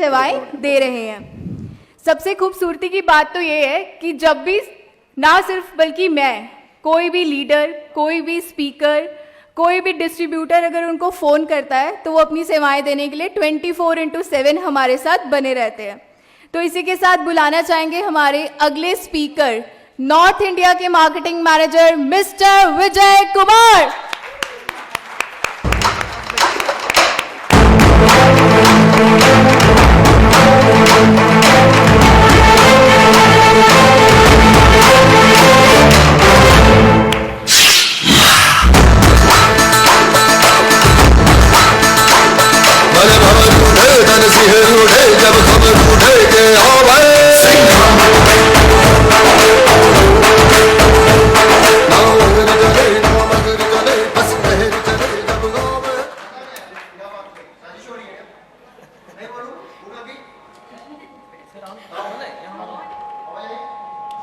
सेवाएं दे रहे हैं। सबसे खूबसूरती की बात तो ये है कि जब भी ना सिर्फ बल्कि मैं, कोई भी लीडर, कोई भी स्पीकर, कोई भी डिस्ट्रीब्यूटर अगर उनको फ़ोन करता है तो वो अपनी सेवाएं देने के लिए 24/7 हमारे साथ बने रहते हैं। तो इसी के साथ बुलाना चाहेंगे हमारे अगले स्पीकर, नॉर्थ इंडिया के marketing manager mister Vijay Kumar. जब खबर उठे के आओ भाई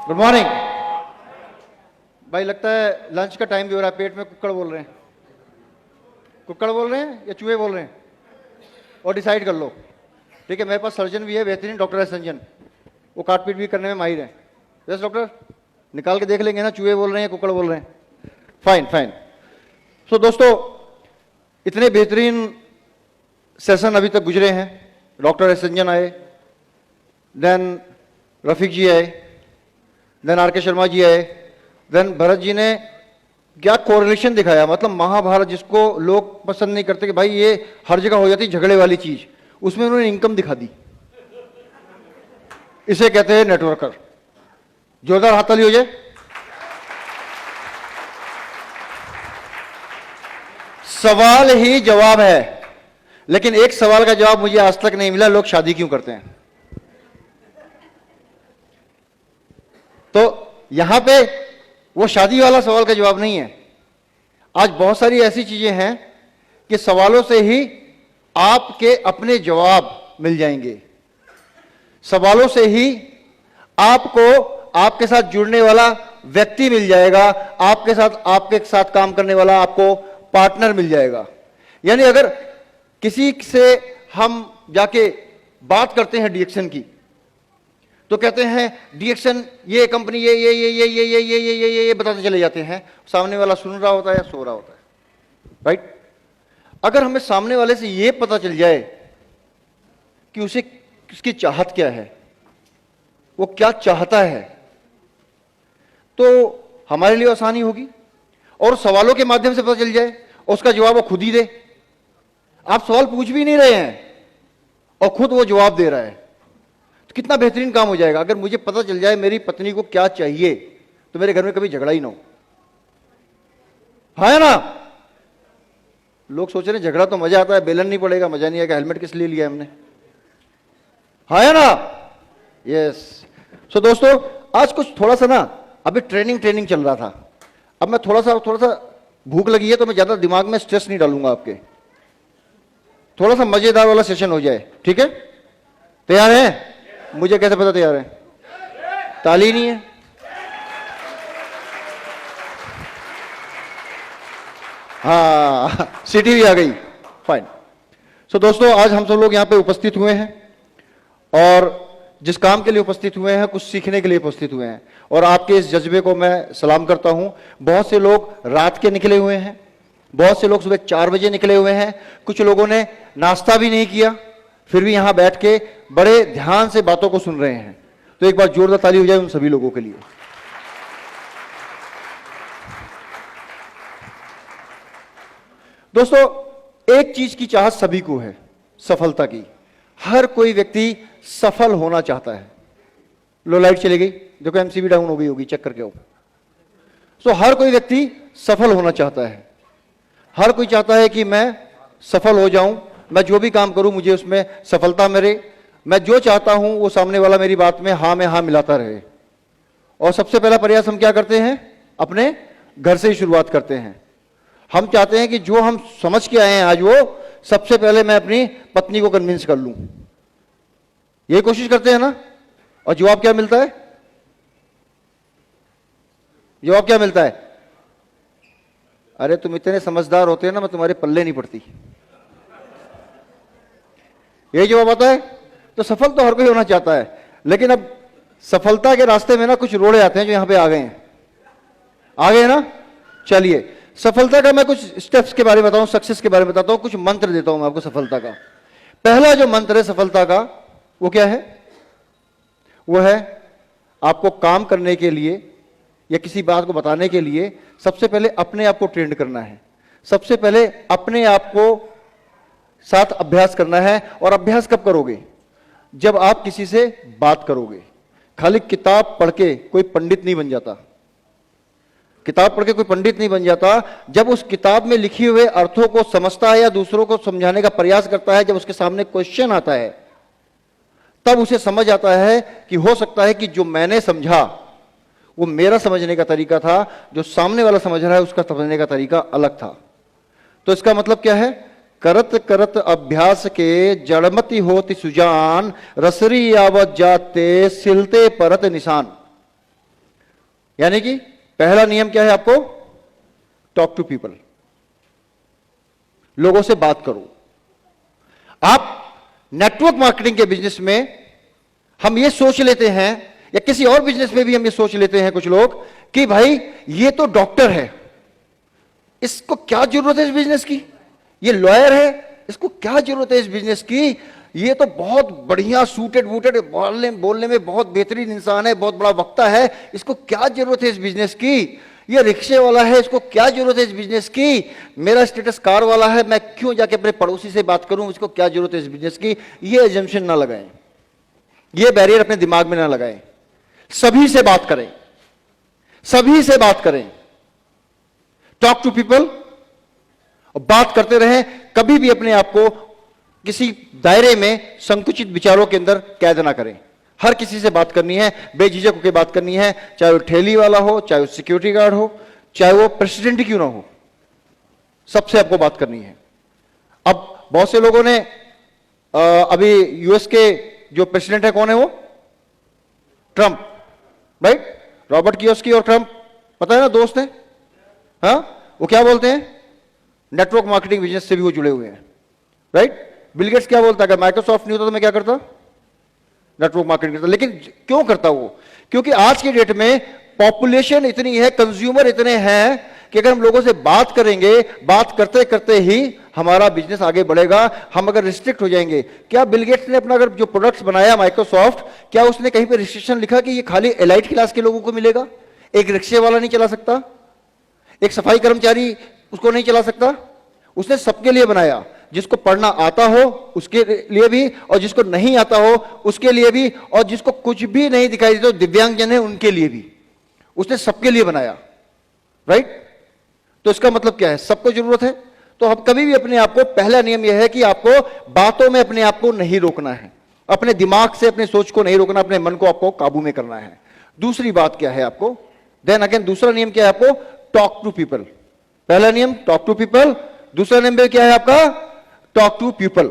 गुड मॉर्निंग भाई। लगता है लंच का टाइम भी हो रहा है, पेट में कुक्कड़ बोल रहे हैं। कुक्कड़ बोल रहे हैं या चूहे बोल रहे हैं? और डिसाइड कर लो। ठीक है, मेरे पास सर्जन भी है, बेहतरीन डॉक्टर है संजन, वो काटपीट भी करने में माहिर है। यस डॉक्टर, निकाल के देख लेंगे ना चूहे बोल रहे हैं या कुक्कड़ बोल रहे हैं। Fine fine. सो दोस्तों, इतने बेहतरीन सेशन अभी तक गुजरे हैं। डॉक्टर एस संजन आए, देन रफीक जी आए, देन आर के शर्मा जी आए, देन भरत जी ने क्या कोरिलेशन दिखाया। मतलब महाभारत जिसको लोग पसंद नहीं करते कि भाई ये हर जगह हो जाती झगड़े वाली चीज, उसमें उन्होंने इनकम दिखा दी। इसे कहते हैं नेटवर्कर। जोरदार हाथ ताली हो जाए। सवाल ही जवाब है, लेकिन एक सवाल का जवाब मुझे आज तक नहीं मिला, लोग शादी क्यों करते हैं। तो यहां पे वो शादी वाला सवाल का जवाब नहीं है। आज बहुत सारी ऐसी चीजें हैं कि सवालों से ही आपके अपने जवाब मिल जाएंगे। सवालों से ही आपको आपके साथ जुड़ने वाला व्यक्ति मिल जाएगा, आपके साथ काम करने वाला आपको पार्टनर मिल जाएगा। यानी अगर किसी से हम जाके बात करते हैं डीएक्शन की, तो कहते हैं डीएक्शन ये कंपनी ये बताते चले जाते हैं। सामने वाला सुन रहा होता है या सो रहा होता है, राइट। अगर हमें सामने वाले से ये पता चल जाए कि उसे उसकी चाहत क्या है, वो क्या चाहता है, तो हमारे लिए आसानी होगी। और सवालों के माध्यम से पता चल जाए, उसका जवाब वो खुद ही दे। आप सवाल पूछ भी नहीं रहे हैं और खुद वो जवाब दे रहा है, तो कितना बेहतरीन काम हो जाएगा। अगर मुझे पता चल जाए मेरी पत्नी को क्या चाहिए, तो मेरे घर में कभी झगड़ा ही ना हो। हाँ ना? लोग सोच रहे हैं झगड़ा तो मजा आता है, बेलन नहीं पड़ेगा, मजा नहीं आएगा, हेलमेट किस लिए लिया हमने। हाँ ना? यस। सो दोस्तों, आज कुछ थोड़ा सा ना, अभी ट्रेनिंग चल रहा था। अब मैं थोड़ा सा भूख लगी है, तो मैं ज्यादा दिमाग में स्ट्रेस नहीं डालूंगा आपके। थोड़ा सा मजेदार वाला सेशन हो जाए, ठीक है? तैयार हैं? मुझे कैसे पता तैयार है? ताली नहीं है। हाँ, सिटी भी आ गई। फाइन। सो दोस्तों, आज हम सब लोग यहाँ पे उपस्थित हुए हैं और जिस काम के लिए उपस्थित हुए हैं, कुछ सीखने के लिए उपस्थित हुए हैं। और आपके इस जज्बे को मैं सलाम करता हूं। बहुत से लोग रात के निकले हुए हैं, बहुत से लोग सुबह 4 बजे निकले हुए हैं, कुछ लोगों ने नाश्ता भी नहीं किया, फिर भी यहां बैठ के बड़े ध्यान से बातों को सुन रहे हैं। तो एक बार जोरदार ताली हो जाए उन सभी लोगों के लिए। दोस्तों, एक चीज की चाहत सभी को है, सफलता की। हर कोई व्यक्ति सफल होना चाहता है। लो लाइट चली गई, देखो एमसीबी डाउन हो गई होगी, चेक करके आओ। सो हर कोई व्यक्ति सफल होना चाहता है। हर कोई चाहता है कि मैं सफल हो जाऊं, मैं जो भी काम करूं मुझे उसमें सफलता मिले, मैं जो चाहता हूं वो सामने वाला मेरी बात में हाँ में हाँ मिलाता रहे। और सबसे पहला प्रयास हम क्या करते हैं? अपने घर से ही शुरुआत करते हैं। हम चाहते हैं कि जो हम समझ के आए हैं आज, वो सबसे पहले मैं अपनी पत्नी को कन्विंस कर लूं। यही कोशिश करते हैं ना? और जवाब क्या मिलता है? जवाब क्या मिलता है? अरे तुम इतने समझदार होते हैं ना, मैं तुम्हारे पल्ले नहीं पड़ती। यही जवाब आता है। तो सफल तो हर कोई होना चाहता है, लेकिन अब सफलता के रास्ते में ना कुछ रोड़े आते हैं जो यहां पे आ गए हैं। आ गए ना? चलिए, सफलता का मैं कुछ स्टेप्स के बारे में बताऊं, सक्सेस के बारे में बताता हूं, कुछ मंत्र देता हूं मैं आपको सफलता का। पहला जो मंत्र है सफलता का, वो क्या है? वो है आपको काम करने के लिए या किसी बात को बताने के लिए सबसे पहले अपने आप को ट्रेंड करना है। सबसे पहले अपने आप को साथ अभ्यास करना है। और अभ्यास कब करोगे? जब आप किसी से बात करोगे। खाली किताब पढ़ के कोई पंडित नहीं बन जाता। किताब पढ़ के कोई पंडित नहीं बन जाता। जब उस किताब में लिखे हुए अर्थों को समझता है या दूसरों को समझाने का प्रयास करता है, जब उसके सामने क्वेश्चन आता है, तब उसे समझ आता है कि हो सकता है कि जो मैंने समझा वो मेरा समझने का तरीका था, जो सामने वाला समझ रहा है उसका समझने का तरीका अलग था। तो इसका मतलब क्या है? करत करत अभ्यास के जड़मति होती सुजान, रसरी आवत जाते सिलते परत निशान। यानी कि पहला नियम क्या है आपको? Talk to people. लोगों से बात करो। आप नेटवर्क मार्केटिंग के बिजनेस में हम ये सोच लेते हैं, या किसी और बिजनेस में भी हम ये सोच लेते हैं कुछ लोग, कि भाई ये तो डॉक्टर है, इसको क्या जरूरत है इस बिजनेस की? ये लॉयर है, इसको क्या जरूरत है इस बिजनेस की? ये तो बहुत बढ़िया सूटेड वूटेड, बोलने में बहुत बेहतरीन इंसान है, बहुत बड़ा वक्ता है, इसको क्या जरूरत है इस बिजनेस की? ये रिक्शे वाला है, इसको क्या जरूरत है इस बिजनेस की? मेरा स्टेटस कार वाला है, मैं क्यों जाके अपने पड़ोसी से बात करूं, इसको क्या जरूरत है इस बिजनेस की? ये एजम्पशन ना लगाएं, ये बैरियर अपने दिमाग में ना लगाएं। सभी से बात करें, सभी से बात करें। टॉक टू पीपल, और बात करते रहें। कभी भी अपने आप को किसी दायरे में संकुचित विचारों के अंदर कैद ना करें। हर किसी से बात करनी है, बेझिझक होकर बात करनी है, चाहे वो ठेली वाला हो, चाहे वो सिक्योरिटी गार्ड हो, चाहे वो प्रेसिडेंट ही क्यों ना हो, सबसे आपको बात करनी है। अब बहुत से लोगों ने अभी यूएस के जो प्रेसिडेंट है, कौन है वो? Trump, right? रॉबर्ट कियोस्की और ट्रंप, पता है ना, दोस्त है। हाँ, वो क्या बोलते हैं? नेटवर्क मार्केटिंग बिजनेस से भी वो जुड़े हुए हैं, राइट? बिल गेट्स क्या बोलता है? अगर माइक्रोसॉफ्ट नहीं होता तो मैं क्या करता? नेटवर्क मार्केटिंग करता। लेकिन क्यों करता वो? क्योंकि आज के डेट में पॉपुलेशन इतनी है, कंज्यूमर इतने हैं कि अगर हम लोगों से बात करेंगे, बात करते करते ही हमारा बिजनेस आगे बढ़ेगा। हम अगर रिस्ट्रिक्ट हो जाएंगे, क्या बिल गेट्स ने अपना अगर जो प्रोडक्ट्स बनाया माइक्रोसॉफ्ट, क्या उसने कहीं पे रिस्ट्रिक्शन लिखा कि ये खाली एलाइट क्लास के लोगों को मिलेगा? एक रिक्शे वाला नहीं चला सकता, एक सफाई कर्मचारी उसको नहीं चला सकता। उसने सबके लिए बनाया, जिसको पढ़ना आता हो उसके लिए भी, और जिसको नहीं आता हो उसके लिए भी, और जिसको कुछ भी नहीं दिखाई देता, दिव्यांगजन है उनके लिए भी। उसने सबके लिए बनाया, राइट? तो इसका मतलब क्या है? सबको जरूरत है। तो हम कभी भी अपने आप को, पहला नियम यह है कि आपको बातों में अपने आप को नहीं रोकना है, अपने दिमाग से अपने सोच को नहीं रोकना, अपने मन को आपको काबू में करना है। दूसरी बात क्या है आपको? देन अगेन दूसरा नियम क्या है आपको? Talk to people. पहला नियम टॉक टू पीपल, दूसरा नियम क्या है आपका? Talk to people.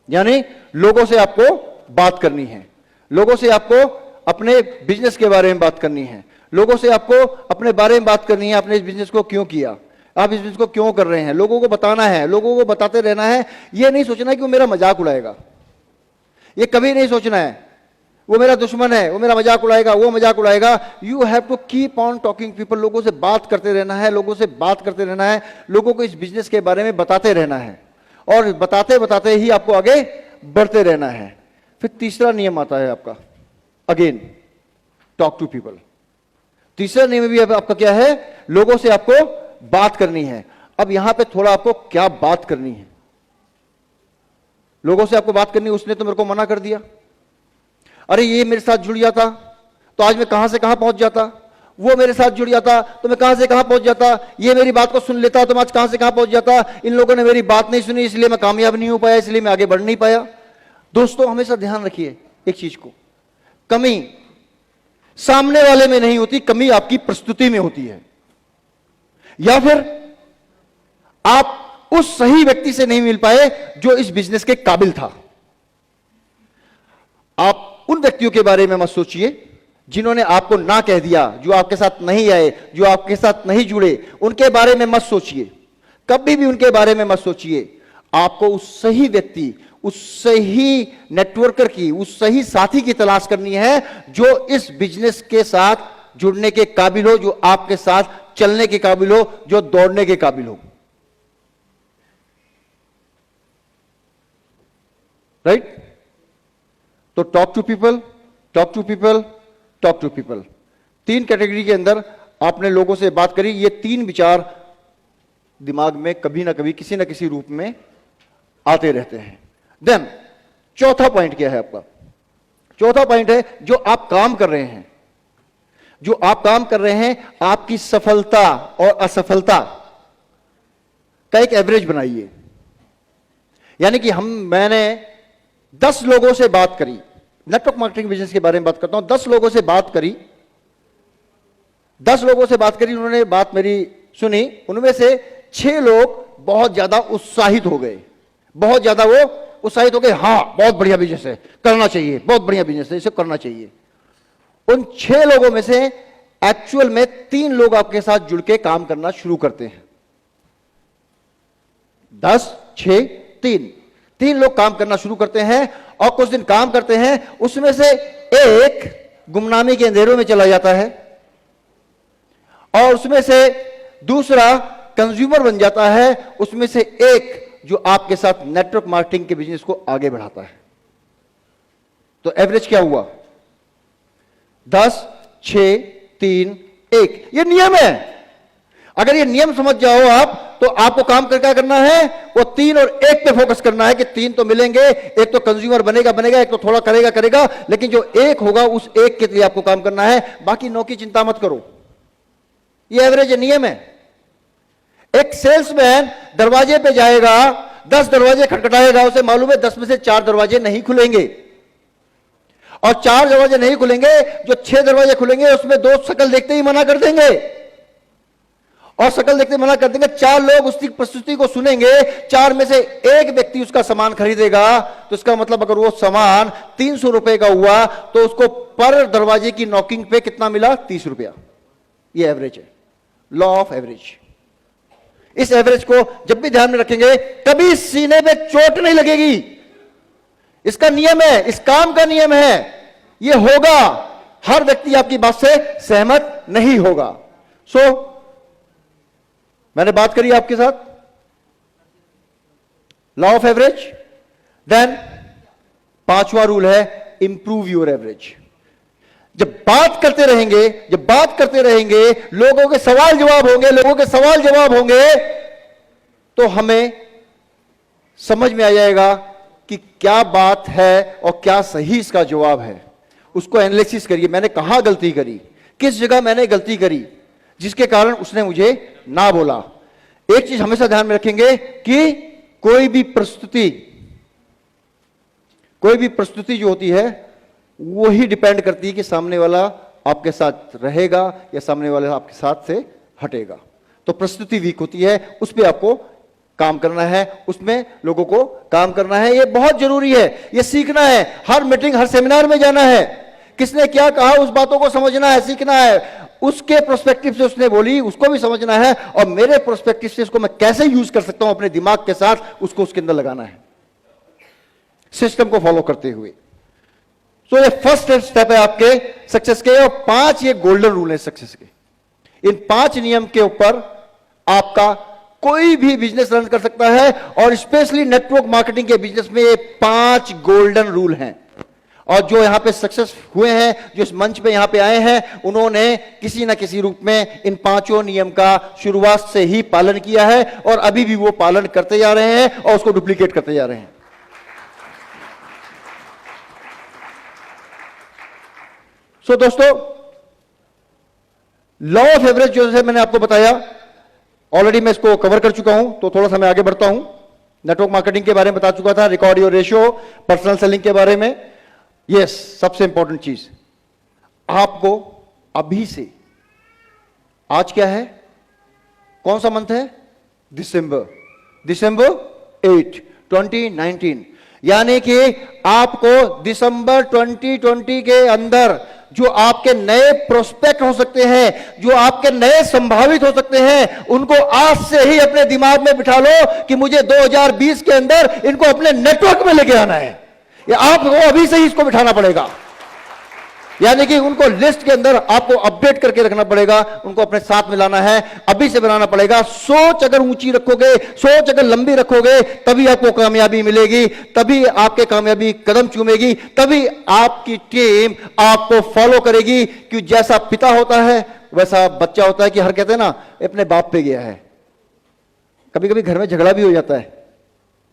यानी लोगों से आपको बात करनी है, लोगों से आपको अपने बिजनेस के बारे में बात करनी है, लोगों से आपको अपने बारे में बात करनी है। आपने इस बिजनेस को क्यों किया, आप इस बिजनेस को क्यों कर रहे हैं, लोगों को बताना है, लोगों को बताते रहना है। यह नहीं सोचना कि वो मेरा मजाक उड़ाएगा, ये कभी नहीं सोचना है वो मेरा दुश्मन है, वो मेरा मजाक उड़ाएगा, वो मजाक उड़ाएगा। You have to keep on talking people. लोगों से बात करते रहना है, लोगों से बात करते रहना है, लोगों को इस बिजनेस के बारे में बताते रहना है, और बताते बताते ही आपको आगे बढ़ते रहना है। फिर तीसरा नियम आता है आपका, अगेन टॉक टू पीपल। तीसरा नियम भी आपका क्या है? लोगों से आपको बात करनी है। अब यहां पे थोड़ा आपको क्या बात करनी है? लोगों से आपको बात करनी, उसने तो मेरे को मना कर दिया, अरे ये मेरे साथ जुड़ जाता तो आज मैं कहां से कहां पहुंच जाता, वो मेरे साथ जुड़ जाता तो मैं कहां से कहां पहुंच जाता, ये मेरी बात को सुन लेता तो मैं आज कहां से कहां पहुंच जाता, इन लोगों ने मेरी बात नहीं सुनी इसलिए मैं कामयाब नहीं हो पाया, इसलिए मैं आगे बढ़ नहीं पाया। दोस्तों हमेशा ध्यान रखिए एक चीज को, कमी सामने वाले में नहीं होती, कमी आपकी प्रस्तुति में होती है, या फिर आप उस सही व्यक्ति से नहीं मिल पाए जो इस बिजनेस के काबिल था। आप उन व्यक्तियों के बारे में मत सोचिए जिन्होंने आपको ना कह दिया, जो आपके साथ नहीं आए, जो आपके साथ नहीं जुड़े, उनके बारे में मत सोचिए, कभी भी उनके बारे में मत सोचिए। आपको उस सही व्यक्ति, उस सही नेटवर्कर की, उस सही साथी की तलाश करनी है जो इस बिजनेस के साथ जुड़ने के काबिल हो, जो आपके साथ चलने के काबिल हो, जो दौड़ने के काबिल हो। राइट? तो talk to people, talk to people, talk to people, 3 category के अंदर आपने लोगों से बात करी। ये 3 विचार दिमाग में कभी ना कभी किसी ना किसी रूप में आते रहते हैं। देन चौथा पॉइंट क्या है आपका? चौथा पॉइंट है जो आप काम कर रहे हैं, जो आप काम कर रहे हैं, आपकी सफलता और असफलता का एक एवरेज बनाइए। यानी कि मैंने 10 लोगों से बात करी, नेटवर्क मार्केटिंग बिजनेस के बारे में बात करता हूं, 10 लोगों से बात करी, 10 लोगों से बात करी, उन्होंने बात मेरी सुनी, उनमें से 6 लोग बहुत ज्यादा उत्साहित हो गए, बहुत ज्यादा वो उत्साहित हो गए, हां बहुत बढ़िया बिजनेस है, करना चाहिए, बहुत बढ़िया बिजनेस है, इसे करना चाहिए। उन 6 लोगों में से एक्चुअल में 3 लोग आपके साथ जुड़ के काम करना शुरू करते हैं। 10, 6, 3 लोग काम करना शुरू करते हैं और कुछ दिन काम करते हैं, उसमें से एक गुमनामी के अंधेरों में चला जाता है और उसमें से दूसरा कंज्यूमर बन जाता है, उसमें से एक जो आपके साथ नेटवर्क मार्केटिंग के बिजनेस को आगे बढ़ाता है। तो एवरेज क्या हुआ? 10, 6, 3, 1। ये नियम है। अगर ये नियम समझ जाओ आप, तो आपको काम कर क्या करना है? वो 3 और 1 पे फोकस करना है कि 3 तो मिलेंगे, एक तो कंज्यूमर बनेगा, एक तो थोड़ा करेगा, लेकिन जो 1 होगा उस 1 के लिए आपको काम करना है, बाकी 9 की चिंता मत करो। ये एवरेज नियम है। एक सेल्समैन दरवाजे पे जाएगा, 10 दरवाजे खटखटाएगा, उसे मालूम है 10 में से 4 दरवाजे नहीं खुलेंगे, और 4 दरवाजे नहीं खुलेंगे, जो 6 दरवाजे खुलेंगे उसमें 2 शक्ल देखते ही मना कर देंगे, और शक्ल देखते मना कर देंगे। 4 लोग उसकी प्रस्तुति को सुनेंगे, 4 में से 1 व्यक्ति उसका सामान खरीदेगा। तो इसका मतलब अगर वो सामान 300 रुपए का हुआ तो उसको पर दरवाजे की नॉकिंग पे कितना मिला? 30 रुपया। ये एवरेज है, लॉ ऑफ एवरेज। इस एवरेज को जब भी ध्यान में रखेंगे, कभी सीने पे चोट नहीं लगेगी। इसका नियम है, इस काम का नियम है, ये होगा। हर व्यक्ति आपकी बात से सहमत नहीं होगा। मैंने बात करी आपके साथ लॉ ऑफ एवरेज। देन 5वां रूल है इंप्रूव योर एवरेज। जब बात करते रहेंगे, लोगों के सवाल जवाब होंगे, तो हमें समझ में आ जाएगा कि क्या बात है और क्या सही इसका जवाब है। उसको एनालिसिस करिए, मैंने कहां गलती करी, किस जगह मैंने गलती करी जिसके कारण उसने मुझे ना बोला। एक चीज हमेशा ध्यान में रखेंगे कि कोई भी प्रस्तुति जो होती है वो ही डिपेंड करती है कि सामने वाला आपके साथ रहेगा या सामने वाला आपके साथ से हटेगा। तो प्रस्तुति वीक होती है, उस पर आपको काम करना है, उसमें लोगों को काम करना है। ये बहुत जरूरी है, ये सीखना है। हर मीटिंग, हर सेमिनार में जाना है, किसने क्या कहा उस बातों को समझना है, सीखना है। उसके प्रोस्पेक्टिव से उसने बोली उसको भी समझना है, और मेरे प्रोस्पेक्टिव से इसको मैं कैसे यूज कर सकता हूं अपने दिमाग के साथ, उसको उसके अंदर लगाना है, सिस्टम को फॉलो करते हुए। तो ये फर्स्ट स्टेप है आपके सक्सेस के, और 5 ये गोल्डन रूल है सक्सेस के। इन 5 नियम के ऊपर आपका कोई भी बिजनेस रन कर सकता है, और स्पेशली नेटवर्क मार्केटिंग के बिजनेस में ये 5 गोल्डन रूल हैं। और जो यहां पे सक्सेस हुए हैं, जो इस मंच पे यहां पे आए हैं, उन्होंने किसी ना किसी रूप में इन 5 नियम का शुरुआत से ही पालन किया है, और अभी भी वो पालन करते जा रहे हैं और उसको डुप्लीकेट करते जा रहे हैं। सो दोस्तों, लॉ ऑफ एवरेज जो है मैंने आपको बताया, ऑलरेडी मैं इसको कवर कर चुका हूं, तो थोड़ा सा मैं आगे बढ़ता हूं। नेटवर्क मार्केटिंग के बारे में बता चुका था, record your ratio, personal selling के बारे में। यस, सबसे इंपॉर्टेंट चीज आपको अभी से, आज क्या है, कौन सा मंथ है? दिसंबर 8, 2019। यानी कि आपको दिसंबर 2020 के अंदर जो आपके नए प्रोस्पेक्ट हो सकते हैं, जो आपके नए संभावित हो सकते हैं, उनको आज से ही अपने दिमाग में बिठा लो कि मुझे 2020 के अंदर इनको अपने नेटवर्क में लेके आना है। या आपको अभी से ही इसको बिठाना पड़ेगा, यानी कि उनको लिस्ट के अंदर आपको अपडेट करके रखना पड़ेगा, उनको अपने साथ मिलाना है, अभी से बनाना पड़ेगा। सोच अगर ऊंची रखोगे, सोच अगर लंबी रखोगे, तभी आपको कामयाबी मिलेगी, तभी आपके कामयाबी कदम चूमेगी, तभी आपकी टीम आपको फॉलो करेगी। कि जैसा पिता होता है वैसा बच्चा होता है। कि हर कहते हैं ना, अपने बाप पे गया है। कभी कभी घर में झगड़ा भी हो जाता है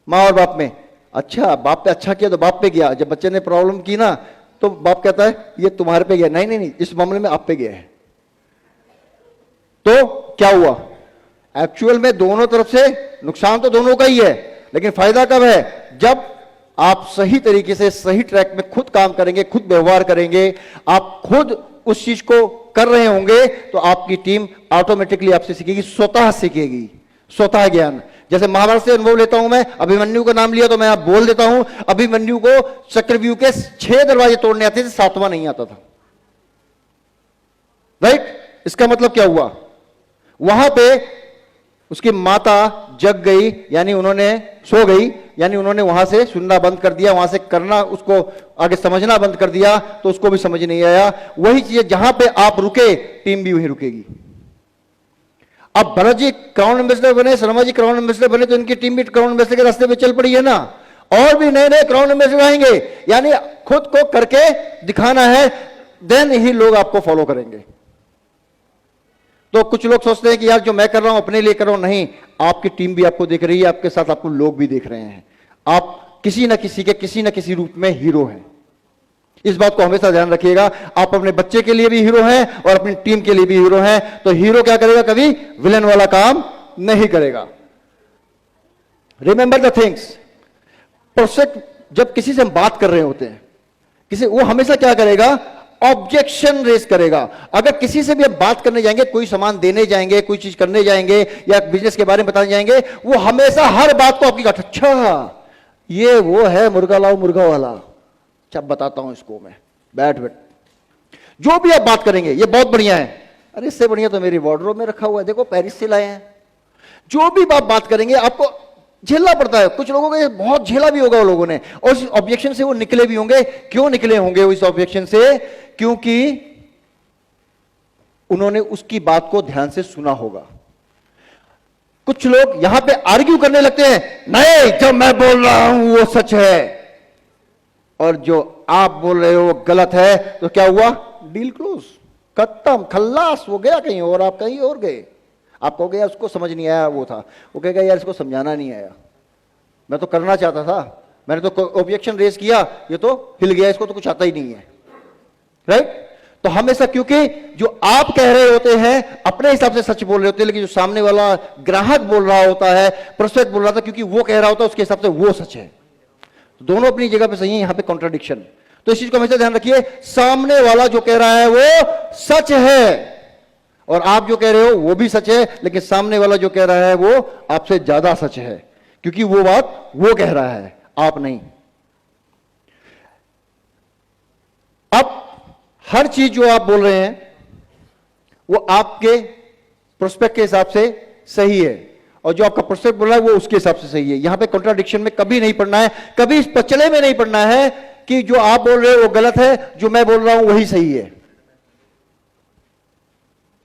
मां और बाप में। अच्छा, बाप पे अच्छा किया तो बाप पे गया, जब बच्चे ने प्रॉब्लम की ना तो बाप कहता है ये तुम्हारे पे गया। नहीं नहीं नहीं, इस मामले में आप पे गया है। तो क्या हुआ, एक्चुअल में दोनों तरफ से नुकसान तो दोनों का ही है, लेकिन फायदा कब है, जब आप सही तरीके से सही ट्रैक में खुद काम करेंगे, खुद व्यवहार करेंगे, आप खुद उस चीज को कर रहे होंगे, तो आपकी टीम ऑटोमेटिकली आपसे सीखेगी, स्वतः सीखेगी, स्वतः ज्ञान। जैसे महाभारत से अनुभव लेता हूं मैं, अभिमन्यु का नाम लिया तो मैं आप बोल देता हूं, अभिमन्यु को चक्रव्यूह के 6 दरवाजे तोड़ने आते थे, 7वां नहीं आता था। राइट? इसका मतलब क्या हुआ, वहां पे उसकी माता जग गई, यानी उन्होंने सो गई, यानी उन्होंने वहां से सुनना बंद कर दिया, वहां से करना, उसको आगे समझना बंद कर दिया, तो उसको भी समझ नहीं आया। वही चीज जहां पे आप रुके, टीम भी वहीं रुकेगी। अब भरत जी क्राउन एम्बेसडर बने, शर्मा जी क्राउन एम्बेसडर बने, तो इनकी टीम भी क्राउन एम्बेसडर के रास्ते पे चल पड़ी है ना। और भी नए नए क्राउन एम्बेसडर आएंगे, यानी खुद को करके दिखाना है, देन ही लोग आपको फॉलो करेंगे। तो कुछ लोग सोचते हैं कि यार जो मैं कर रहा हूं अपने लिए कर रहा हूं, नहीं, आपकी टीम भी आपको देख रही है, आपके साथ आपको लोग भी देख रहे हैं। आप किसी न किसी के किसी न किसी रूप में हीरो हैं। इस बात को हमेशा ध्यान रखिएगा। आप अपने बच्चे के लिए भी हीरो हैं और अपनी टीम के लिए भी हीरो हैं। तो हीरो क्या करेगा, कभी विलन वाला काम नहीं करेगा। Remember the things. प्रोस्पेक्ट जब किसी से हम बात कर रहे होते हैं, किसी, वो हमेशा क्या करेगा, ऑब्जेक्शन रेस करेगा। अगर किसी से भी हम बात करने जाएंगे, कोई सामान देने जाएंगे, कोई चीज करने जाएंगे, या बिजनेस के बारे में बताने जाएंगे, वो हमेशा हर बात को आपकी, अच्छा ये वो है मुर्गा लाओ मुर्गा वाला, अच्छा बताता हूं इसको मैं, बैठ बैठ। जो भी आप बात करेंगे, ये बहुत बढ़िया है, अरे इससे बढ़िया तो मेरी वार्डरोब में रखा हुआ है, देखो पेरिस से लाए हैं। जो भी आप बात करेंगे आपको झेलना पड़ता है। कुछ लोगों को ये बहुत झेला भी होगा वो लोगों ने, और इस ऑब्जेक्शन से वो निकले भी होंगे। क्यों निकले होंगे वो इस ऑब्जेक्शन से, क्योंकि उन्होंने उसकी बात को ध्यान से सुना होगा। कुछ लोग यहां पे आर्ग्यू करने लगते हैं, नहीं जब मैं बोल रहा हूं वो सच है और जो आप बोल रहे हो वो गलत है, तो क्या हुआ, डील क्लोज, खत्म, खल्लास हो गया कहीं और, आप कहीं और गए। आप कहोगे यार उसको समझ नहीं आया, वो था, वो कहेगा यार इसको समझाना नहीं आया, मैं तो करना चाहता था, मैंने तो ऑब्जेक्शन रेज किया, ये तो हिल गया, इसको तो कुछ आता ही नहीं है। राइट? तो हमेशा, क्योंकि जो आप कह रहे होते हैं अपने हिसाब से सच बोल रहे होते हैं, लेकिन जो सामने वाला ग्राहक बोल रहा होता है, प्रोस्पेक्ट बोल रहा था, क्योंकि वो कह रहा होता है उसके हिसाब से वो सच है। दोनों अपनी जगह पे सही है, यहां पे कॉन्ट्राडिक्शन। तो इस चीज को हमेशा ध्यान रखिए, सामने वाला जो कह रहा है वो सच है और आप जो कह रहे हो वो भी सच है, लेकिन सामने वाला जो कह रहा है वो आपसे ज्यादा सच है, क्योंकि वो बात वो कह रहा है, आप नहीं। अब हर चीज जो आप बोल रहे हैं वो आपके प्रोस्पेक्ट के हिसाब से सही है, और जो आपका प्रोस्पेक्ट बोल रहा है वो उसके हिसाब से सही है। यहां पे कॉन्ट्राडिक्शन में कभी नहीं पड़ना है, कभी इस पचड़े में नहीं पड़ना है कि जो आप बोल रहे हो वो गलत है, जो मैं बोल रहा हूं वही सही है।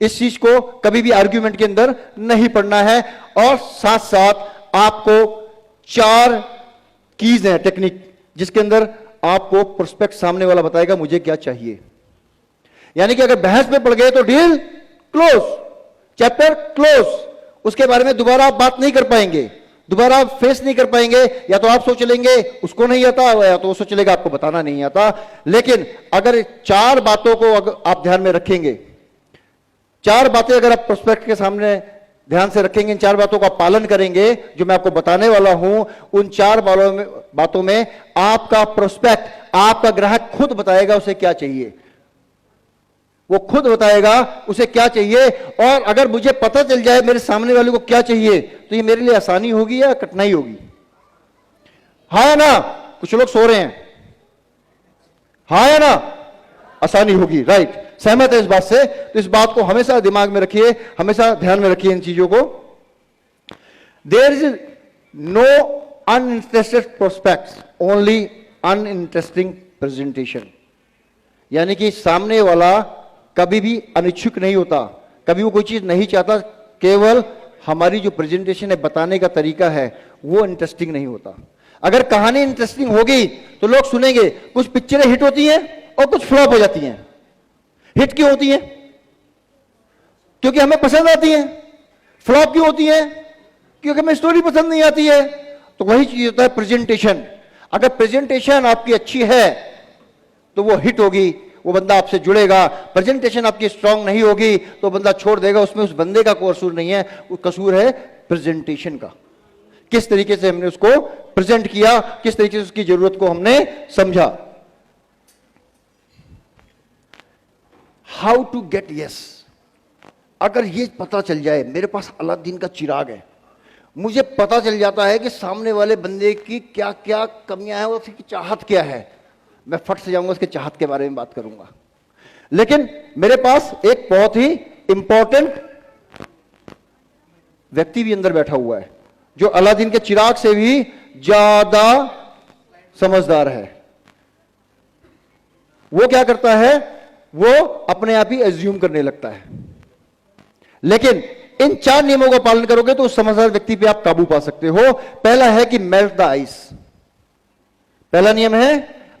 इस चीज को कभी भी आर्ग्यूमेंट के अंदर नहीं पड़ना है। और साथ साथ आपको 4 कीज हैं, टेक्निक, जिसके अंदर आपको प्रोस्पेक्ट सामने वाला बताएगा मुझे क्या चाहिए। यानी कि अगर बहस में पड़ गए तो डील क्लोज, चैप्टर क्लोज, उसके बारे में दोबारा आप बात नहीं कर पाएंगे, दोबारा आप फेस नहीं कर पाएंगे। या तो आप सोच लेंगे उसको नहीं आता, या तो वो सोच लेगा आपको बताना नहीं आता। लेकिन अगर 4 बातों को अगर आप ध्यान में रखेंगे, 4 बातें अगर आप प्रोस्पेक्ट के सामने ध्यान से रखेंगे, इन 4 बातों का पालन करेंगे जो मैं आपको बताने वाला हूं, उन 4 बातों में आपका प्रोस्पेक्ट, आपका ग्राहक खुद बताएगा उसे क्या चाहिए, वो खुद बताएगा उसे क्या चाहिए। और अगर मुझे पता चल जाए मेरे सामने वाले को क्या चाहिए, तो ये मेरे लिए आसानी होगी या कठिनाई होगी? हाँ या ना? कुछ लोग सो रहे हैं, हाँ या ना? आसानी होगी। राइट, सहमत है इस बात से। तो इस बात को हमेशा दिमाग में रखिए, हमेशा ध्यान में रखिए इन चीजों को। There is no uninterested prospects, only uninteresting presentation. यानी कि सामने वाला कभी भी अनिच्छुक नहीं होता, कभी वो कोई चीज नहीं चाहता, केवल हमारी जो प्रेजेंटेशन है, बताने का तरीका है, वो इंटरेस्टिंग नहीं होता। अगर कहानी इंटरेस्टिंग होगी तो लोग सुनेंगे। कुछ पिक्चरें हिट होती हैं और कुछ फ्लॉप हो जाती हैं। हिट क्यों होती हैं? क्योंकि हमें पसंद आती हैं। फ्लॉप क्यों होती हैं? क्योंकि हमें स्टोरी पसंद नहीं आती है। तो वही चीज होता है प्रेजेंटेशन। अगर प्रेजेंटेशन आपकी अच्छी है तो वो हिट होगी, वो बंदा आपसे जुड़ेगा। प्रेजेंटेशन आपकी स्ट्रांग नहीं होगी तो बंदा छोड़ देगा। उसमें उस बंदे का कसूर नहीं है, वो कसूर है प्रेजेंटेशन का। किस तरीके से हमने उसको प्रेजेंट किया, किस तरीके से उसकी जरूरत को हमने समझा। How to get yes. अगर ये पता चल जाए, मेरे पास अलादीन का चिराग है, मुझे पता चल जाता है कि सामने वाले बंदे की क्या क्या कमियां हैं और उसकी चाहत क्या है, मैं फट से जाऊंगा उसके चाहत के बारे में बात करूंगा। लेकिन मेरे पास एक बहुत ही इंपॉर्टेंट व्यक्ति भी अंदर बैठा हुआ है जो अलादीन के चिराग से भी ज्यादा समझदार है। वो क्या करता है? वो अपने आप ही एज्यूम करने लगता है। लेकिन इन 4 नियमों का पालन करोगे तो उस समझदार व्यक्ति पे आप काबू पा सकते हो। पहला है कि मेल्ट द आइस। पहला नियम है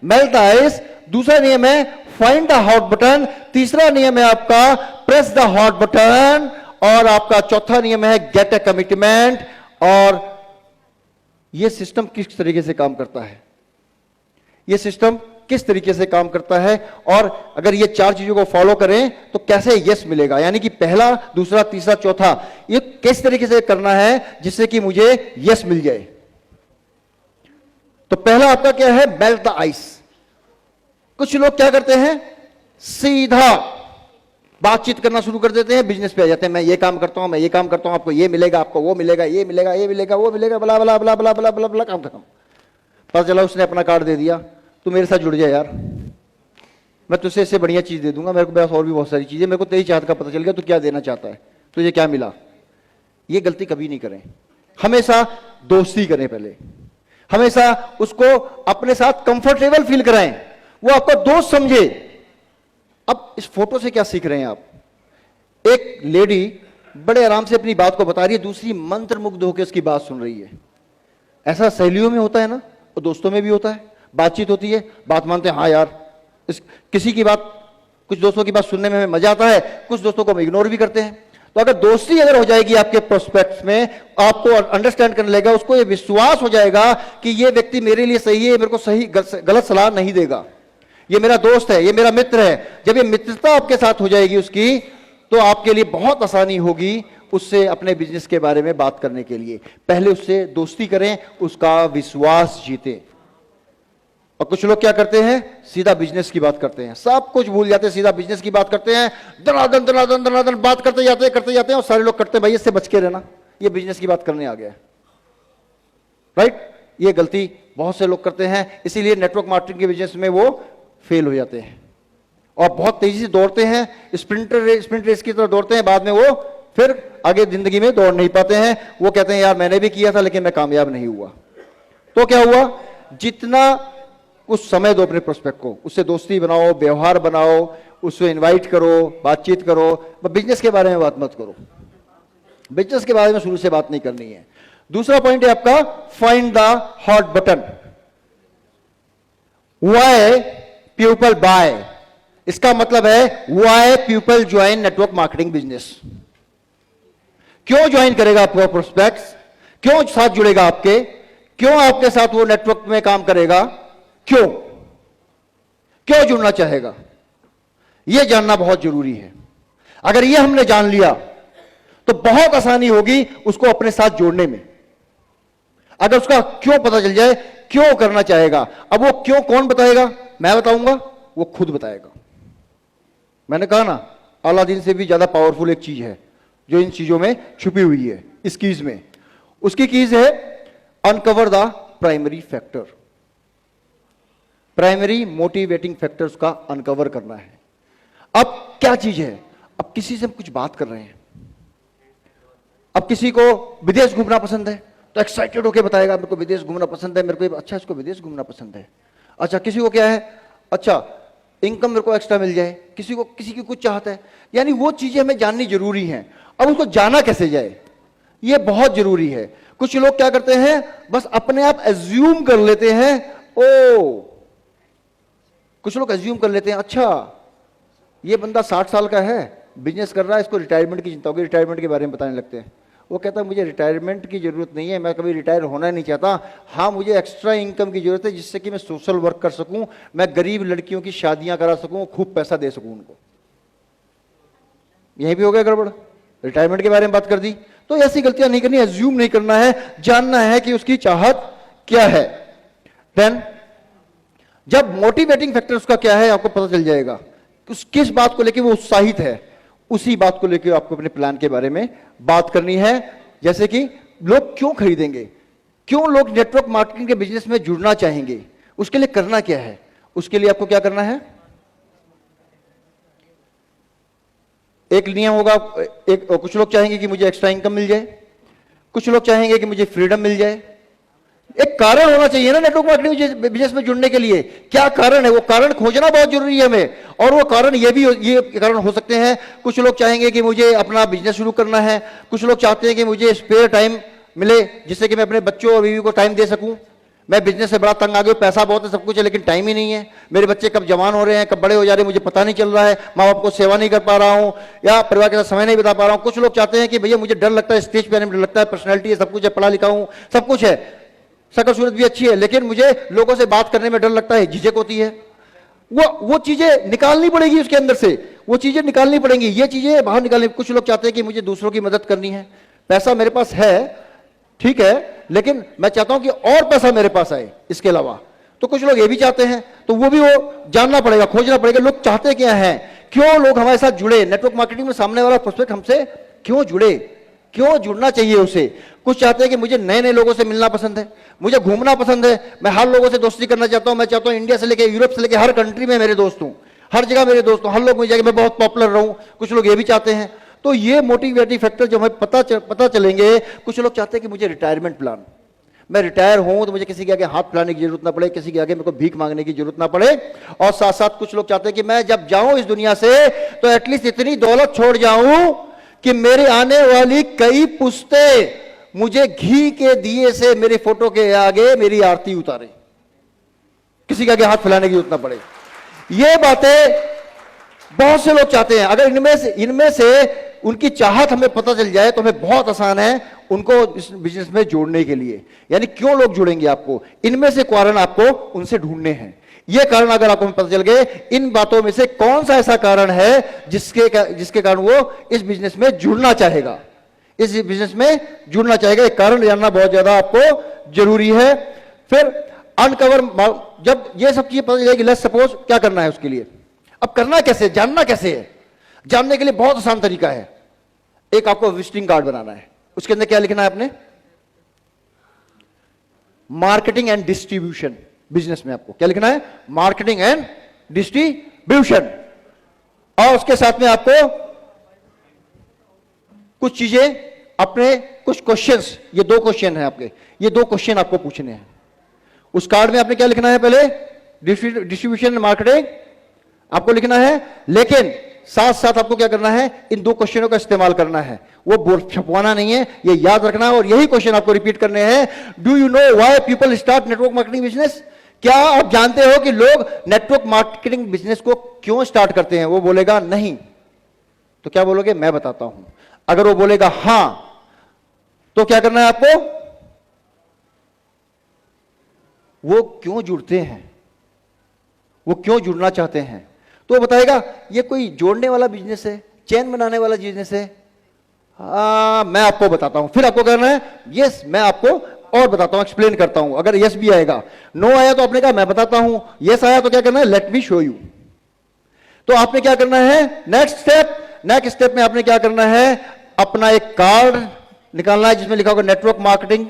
मेल्ट द आइस। दूसरा नियम है फाइंड द हॉट बटन। तीसरा नियम है आपका प्रेस द हॉट बटन। और आपका चौथा नियम है गेट अ कमिटमेंट। और यह सिस्टम किस तरीके से काम करता है, यह सिस्टम किस तरीके से काम करता है, और अगर ये 4 चीजों को फॉलो करें तो कैसे यस मिलेगा, यानी कि पहला, दूसरा, तीसरा, चौथा, ये किस तरीके से करना है जिससे कि मुझे यस मिल जाए। तो पहला आपका क्या है? Melt the ice. कुछ लोग क्या करते हैं? सीधा बातचीत करना शुरू कर देते हैं, बिजनेस पे आ जाते हैं। मैं ये काम करता हूं, मैं ये काम करता हूं, आपको ये मिलेगा, आपको वो मिलेगा, ये मिलेगा, ये मिलेगा, वो मिलेगा, बला बला बला बला बला बला बला, काम खत्म। पता चला उसने अपना कार्ड दे दिया, तू मेरे साथ जुड़ जा यार, मैं तुझसे इससे बढ़िया चीज दे दूंगा, मेरे को पास और भी बहुत सारी चीजें, मेरे को तेरी चाहत का पता चल गया, तू क्या देना चाहता है, तुझे क्या मिला। ये गलती कभी नहीं करें, हमेशा दोस्ती करें। पहले हमेशा उसको अपने साथ कंफर्टेबल फील कराएं, वो आपका दोस्त समझे। अब इस फोटो से क्या सीख रहे हैं आप? एक लेडी बड़े आराम से अपनी बात को बता रही है, दूसरी मंत्रमुग्ध होकर उसकी बात सुन रही है। ऐसा सहेलियों में होता है ना, और दोस्तों में भी होता है। बातचीत होती है, बात मानते हैं, हाँ यार किसी की बात, कुछ दोस्तों की बात सुनने में हमें मजा आता है, कुछ दोस्तों को हम इग्नोर भी करते हैं। तो अगर दोस्ती अगर हो जाएगी आपके प्रोस्पेक्ट्स में, आपको अंडरस्टैंड करने लगेगा, उसको ये विश्वास हो जाएगा कि ये व्यक्ति मेरे लिए सही है, मेरे को सही गलत सलाह नहीं देगा, ये मेरा दोस्त है, ये मेरा मित्र है। जब ये मित्रता आपके साथ हो जाएगी उसकी, तो आपके लिए बहुत आसानी होगी उससे अपने बिजनेस के बारे में बात करने के लिए। पहले उससे दोस्ती करें, उसका विश्वास जीतें। और कुछ लोग क्या करते हैं? सीधा बिजनेस की बात करते हैं, सब कुछ भूल जाते हैं, सीधा बिजनेस की बात करते हैं, दनादन दनादन दनादन बात करते जाते हैं, और सारे लोग करते हैं भाई इससे बच के रहना, ये बिजनेस की बात करने आ गया है। राइट, ये गलती बहुत से लोग करते हैं, इसीलिए नेटवर्क मार्केटिंग के बिजनेस में वो फेल हो जाते हैं और बहुत तेजी से दौड़ते हैं, स्प्रिंट रेस की तरह दौड़ते हैं, बाद में वो फिर आगे जिंदगी में दौड़ नहीं पाते हैं। वो कहते हैं यार मैंने भी किया था लेकिन मैं कामयाब नहीं हुआ। तो क्या हुआ? जितना कुछ समय दो अपने प्रोस्पेक्ट को, उससे दोस्ती बनाओ, व्यवहार बनाओ, उससे इनवाइट करो, बातचीत करो। बिजनेस के बारे में बात मत करो, बिजनेस के बारे में शुरू से बात नहीं करनी है। दूसरा पॉइंट है आपका find the hot button. Why people buy, इसका मतलब है why people join network marketing business. क्यों ज्वाइन करेगा आपका प्रोस्पेक्ट्स, क्यों साथ जुड़ेगा आपके, क्यों आपके साथ वो नेटवर्क में काम करेगा, क्यों क्यों जुड़ना चाहेगा, यह जानना बहुत जरूरी है। अगर यह हमने जान लिया तो बहुत आसानी होगी उसको अपने साथ जोड़ने में। अगर उसका क्यों पता चल जाए, क्यों करना चाहेगा। अब वो क्यों कौन बताएगा? मैं बताऊंगा, वो खुद बताएगा। मैंने कहा ना, अलादीन से भी ज्यादा पावरफुल एक चीज है जो इन चीजों में छुपी हुई है, इस कीज में। उसकी कीज है uncover the primary factor. Primary motivating factors का अनकवर करना है। अब क्या चीज है, अब किसी से हम कुछ बात कर रहे हैं, अब किसी को विदेश घूमना पसंद है तो एक्साइटेड होकर बताएगा मेरे को विदेश घूमना पसंद है, मेरे को अच्छा इसको विदेश घूमना पसंद है। अच्छा किसी को क्या है, अच्छा इनकम मेरे को एक्स्ट्रा मिल जाए, किसी की कुछ चाहता है, यानी वो चीजें हमें जाननी जरूरी हैं। अब उसको जाना कैसे जाए ये बहुत जरूरी है। कुछ लोग क्या करते हैं, बस अपने आप एज्यूम कर लेते हैं, कुछ लोग एज्यूम कर लेते हैं अच्छा ये बंदा 60 साल का है, बिजनेस कर रहा है, इसको रिटायरमेंट की चिंता होगी, रिटायरमेंट के बारे में बताने लगते हैं। वो कहता है मुझे रिटायरमेंट की जरूरत नहीं है, मैं कभी रिटायर होना नहीं चाहता, हाँ मुझे एक्स्ट्रा इनकम की जरूरत है जिससे कि मैं सोशल वर्क कर सकूं, मैं गरीब लड़कियों की शादियां करा सकूं, खूब पैसा दे सकूं उनको। यही भी हो गया गड़बड़, रिटायरमेंट के बारे में बात कर दी। तो ऐसी गलतियां नहीं करनी, एज्यूम नहीं करना है, जानना है कि उसकी चाहत क्या है। देन जब मोटिवेटिंग फैक्टर उसका क्या है आपको पता चल जाएगा, किस बात को लेकर वो उत्साहित है, उसी बात को लेकर आपको अपने प्लान के बारे में बात करनी है। जैसे कि लोग क्यों खरीदेंगे, क्यों लोग नेटवर्क मार्केटिंग के बिजनेस में जुड़ना चाहेंगे, उसके लिए करना क्या है, उसके लिए आपको क्या करना है। एक नियम होगा, कुछ लोग चाहेंगे कि मुझे एक्स्ट्रा इनकम मिल जाए, कुछ लोग चाहेंगे कि मुझे फ्रीडम मिल जाए। एक कारण होना चाहिए ना नेटवर्क मार्केटिंग बिजनेस में जुड़ने के लिए, क्या कारण है, वो कारण खोजना बहुत जरूरी है हमें। और वो कारण ये कारण हो सकते हैं, कुछ लोग चाहेंगे कि मुझे अपना बिजनेस शुरू करना है, कुछ लोग चाहते हैं कि मुझे स्पेयर टाइम मिले जिससे कि मैं अपने बच्चों और बीवी को टाइम दे सकूं। मैं बिजनेस से बड़ा तंग आ गया, पैसा बहुत है, सब कुछ है, लेकिन टाइम ही नहीं है, मेरे बच्चे कब जवान हो रहे हैं, कब बड़े हो जा रहे हैं, मुझे पता नहीं चल रहा है, माँ बाप को सेवा नहीं कर पा रहा हूँ या परिवार के साथ समय नहीं बिता पा रहा हूँ। कुछ लोग चाहते हैं कि भैया मुझे डर लगता है, स्टेज पे आने में डर लगता है, पर्सनैलिटी है, सब कुछ है, पढ़ा लिखा हूँ, सब कुछ है, शक्ल सूरत भी अच्छी है, लेकिन मुझे लोगों से बात करने में डर लगता है, झिझक होती है। वो चीजें निकालनी पड़ेगी उसके अंदर से, वो चीजें निकालनी पड़ेंगी, ये चीजें बाहर निकालनी। कुछ लोग चाहते हैं कि मुझे दूसरों की मदद करनी है, पैसा मेरे पास है ठीक है, लेकिन मैं चाहता हूं कि और पैसा मेरे पास आए इसके अलावा। तो कुछ लोग ये भी चाहते हैं, तो वो भी वो जानना पड़ेगा, खोजना पड़ेगा, लोग चाहते क्या हैं, क्यों लोग हमारे साथ जुड़े, नेटवर्क मार्केटिंग में सामने वाला प्रोस्पेक्ट हमसे क्यों जुड़े, क्यों जुड़ना चाहिए उसे। कुछ चाहते हैं कि मुझे नए नए लोगों से मिलना पसंद है, मुझे घूमना पसंद है, मैं हर लोगों से दोस्ती करना चाहता हूं, मैं चाहता हूं इंडिया से लेकर यूरोप से लेकर हर कंट्री में मेरे दोस्त हूं, हर जगह मेरे दोस्त हूं, हर लोग मुझे मैं बहुत पॉपुलर रहूं। कुछ लोग ये भी चाहते हैं। तो ये मोटिवेटिंग फैक्टर जो हमें पता चलेंगे। कुछ लोग चाहते हैं कि मुझे रिटायरमेंट प्लान, मैं रिटायर हूं तो मुझे किसी के आगे हाथ फैलाने की जरूरत ना पड़े, किसी के आगे मेरे को भीख मांगने की जरूरत ना पड़े। और साथ साथ कुछ लोग चाहते हैं कि मैं जब जाऊं इस दुनिया से तो एटलीस्ट इतनी दौलत छोड़ जाऊं कि मेरे आने वाली कई पुश्तें मुझे घी के दिए से मेरे फोटो के आगे मेरी आरती उतारे, किसी के आगे हाथ फैलाने की जरूरत ना पड़े। ये बातें बहुत से लोग चाहते हैं। अगर इनमें से उनकी चाहत हमें पता चल जाए तो हमें बहुत आसान है उनको इस बिजनेस में जोड़ने के लिए। यानी क्यों लोग जुड़ेंगे आपको, इनमें से कारण आपको उनसे ढूंढने हैं। ये कारण अगर आपको पता चल गए, इन बातों में से कौन सा ऐसा कारण है जिसके कारण वो इस बिजनेस में जुड़ना चाहेगा, इस बिजनेस में जुड़ना चाहेगा, एक कारण जानना बहुत ज्यादा आपको जरूरी है। फिर अनकवर, जब ये सब चीजें पता चल जाएगी, लेट्स सपोज क्या करना है उसके लिए। अब करना कैसे, जानना कैसे है, जानने के लिए बहुत आसान तरीका है। एक आपको विजिटिंग कार्ड बनाना है, उसके अंदर क्या लिखना है आपने, मार्केटिंग एंड डिस्ट्रीब्यूशन। बिजनेस में आपको क्या लिखना है, मार्केटिंग एंड डिस्ट्रीब्यूशन। और उसके साथ में आपको कुछ चीजें, अपने कुछ क्वेश्चंस, ये 2 क्वेश्चन है आपके, ये 2 क्वेश्चन आपको पूछने हैं। उस कार्ड में आपने क्या लिखना है, पहले डिस्ट्रीब्यूशन एंड मार्केटिंग आपको लिखना है, लेकिन साथ साथ आपको क्या करना है, इन 2 क्वेश्चनों का इस्तेमाल करना है। वो बोर्ड छपवाना नहीं है, ये याद रखना है। और यही क्वेश्चन आपको रिपीट करने हैं। Do you know why people start network marketing business? क्या आप जानते हो कि लोग नेटवर्क मार्केटिंग बिजनेस को क्यों स्टार्ट करते हैं? वो बोलेगा नहीं, तो क्या बोलोगे, मैं बताता हूं। अगर वो बोलेगा हां, तो क्या करना है आपको, वो क्यों जुड़ते हैं, वो क्यों जुड़ना चाहते हैं, तो बताएगा ये कोई जोड़ने वाला बिजनेस है, चैन बनाने वाला बिजनेस है। मैं आपको बताता हूं। फिर आपको करना है यस, मैं आपको और बताता हूं, एक्सप्लेन करता हूं। अगर यस भी आएगा, नो आया तो आपने कहा मैं बताता हूं, यस आया तो क्या करना है, लेट मी शो यू। तो आपने क्या करना है, नेक्स्ट स्टेप में आपने क्या करना है, अपना एक कार्ड निकालना है जिसमें लिखा होगा network marketing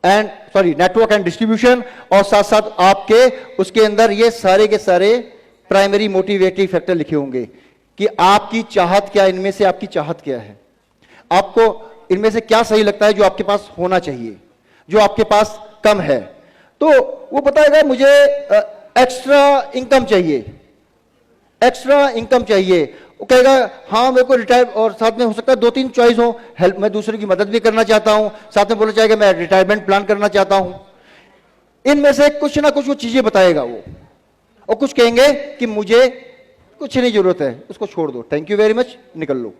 network and distribution, और साथ साथ आपके उसके अंदर ये सारे के सारे प्राइमरी मोटिवेटिंग फैक्टर लिखे होंगे कि आपकी चाहत क्या, इनमें से आपकी चाहत क्या है, आपको इनमें से क्या सही लगता है जो आपके पास होना चाहिए, जो आपके पास कम है। तो वो बताएगा मुझे एक्स्ट्रा इनकम चाहिए, एक्स्ट्रा इनकम चाहिए। वो कहेगा हाँ मेरे को रिटायर, और साथ में हो सकता है 2-3 चॉइस हो, हेल्प, मैं दूसरों की मदद भी करना चाहता हूं, साथ में बोलना चाहेगा मैं रिटायरमेंट प्लान करना चाहता हूं। इनमें से कुछ ना कुछ वो चीजें बताएगा वो, और कुछ कहेंगे कि मुझे कुछ नहीं जरूरत है, उसको छोड़ दो, थैंक यू वेरी मच, निकल लो।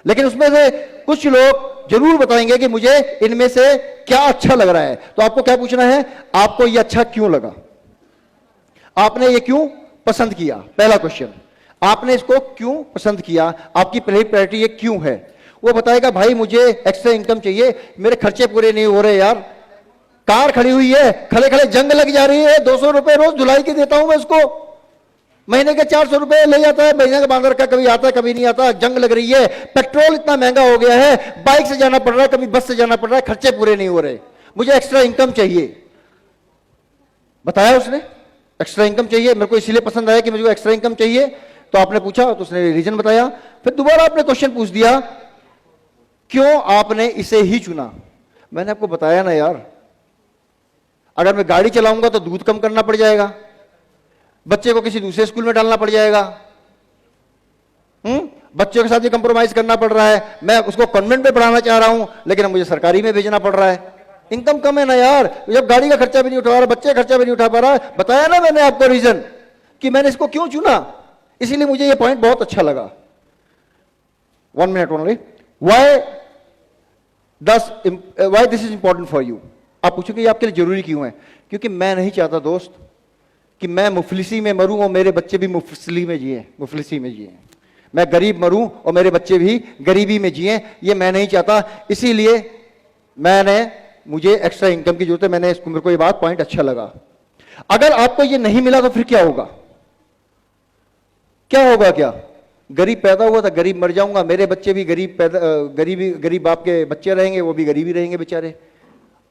लेकिन उसमें से कुछ लोग जरूर बताएंगे कि मुझे इनमें से क्या अच्छा लग रहा है। तो आपको क्या पूछना है, आपको ये अच्छा क्यों लगा, आपने ये क्यों पसंद किया, पहला क्वेश्चन, आपने इसको क्यों पसंद किया, आपकी पहली प्रायोरिटी ये क्यों है। वो बताएगा भाई मुझे एक्स्ट्रा इनकम चाहिए, मेरे खर्चे पूरे नहीं हो रहे यार, कार खड़ी हुई है, खड़े खड़े जंग लग जा रही है, 200 रुपए रोज धुलाई के देता हूं मैं उसको, महीने के 400 रुपए ले जाता है, महीने का बांध रखा, कभी आता है कभी नहीं आता, जंग लग रही है, पेट्रोल इतना महंगा हो गया है, बाइक से जाना पड़ रहा है, कभी बस से जाना पड़ रहा है, खर्चे पूरे नहीं हो रहे, मुझे एक्स्ट्रा इनकम चाहिए। बताया उसने एक्स्ट्रा इनकम चाहिए, मेरे को इसीलिए पसंद आया कि मुझे एक्स्ट्रा इनकम चाहिए। तो आपने पूछा तो उसने रीजन बताया, फिर दोबारा आपने क्वेश्चन पूछ दिया क्यों आपने इसे ही चुना। मैंने आपको बताया ना यार, अगर मैं गाड़ी चलाऊंगा तो दूध कम करना पड़ जाएगा, बच्चे को किसी दूसरे स्कूल में डालना पड़ जाएगा, बच्चों के साथ भी कंप्रोमाइज करना पड़ रहा है, मैं उसको कॉन्वेंट में पढ़ाना चाह रहा हूं लेकिन मुझे सरकारी में भेजना पड़ रहा है, इनकम कम है ना यार, जब गाड़ी का खर्चा भी नहीं उठा रहा, बच्चे का खर्चा भी नहीं उठा पा रहा। बताया ना मैंने आपको रीजन कि मैंने इसको क्यों चुना, इसीलिए मुझे ये पॉइंट बहुत अच्छा लगा। 1 minute only, why this is important for you. आप पूछोगे ये आपके लिए जरूरी क्यों है, क्योंकि मैं नहीं चाहता दोस्त कि मैं मुफलिसी में मरूं और मेरे बच्चे भी मुफलिसी में जिए, मैं गरीब मरूं और मेरे बच्चे भी गरीबी में जिए, ये मैं नहीं चाहता। इसीलिए मुझे एक्स्ट्रा इनकम की जरूरत है, मेरे को ये बात पॉइंट अच्छा लगा। अगर आपको ये नहीं मिला तो फिर क्या होगा, क्या गरीब पैदा हुआ था गरीब मर जाऊंगा, मेरे बच्चे भी गरीब बाप के बच्चे रहेंगे, वो भी गरीबी रहेंगे बेचारे।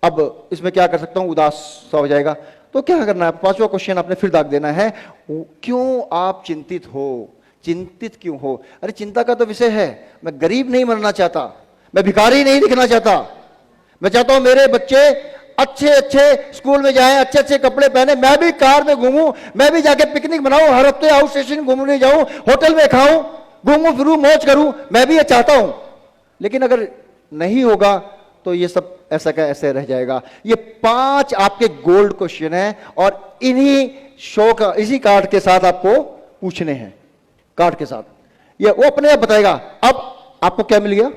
अब इसमें क्या कर सकता हूं, उदास सा हो जाएगा। तो क्या करना है, 5वां क्वेश्चन आपने फिर दाग देना है, क्यों आप चिंतित क्यों हो। अरे चिंता का तो विषय है, मैं गरीब नहीं मरना चाहता, मैं भिखारी नहीं दिखना चाहता, मैं चाहता हूं मेरे बच्चे अच्छे स्कूल में जाएं, अच्छे कपड़े पहने, मैं भी कार में घूमूं, मैं भी जाके पिकनिक मनाऊं, हर हफ्ते आउट स्टेशन घूमने जाऊं, होटल में खाऊं, घूमूं फिरूं, मौज करूं, मैं भी ये चाहता हूं। लेकिन अगर नहीं होगा तो ये सब ऐसा का ऐसे रह जाएगा। ये 5 आपके गोल्ड क्वेश्चन है और इसी कार्ड के साथ आपको पूछने हैं, कार्ड के साथ ये वो अपने आप बताएगा। अब आपको क्या मिल गया,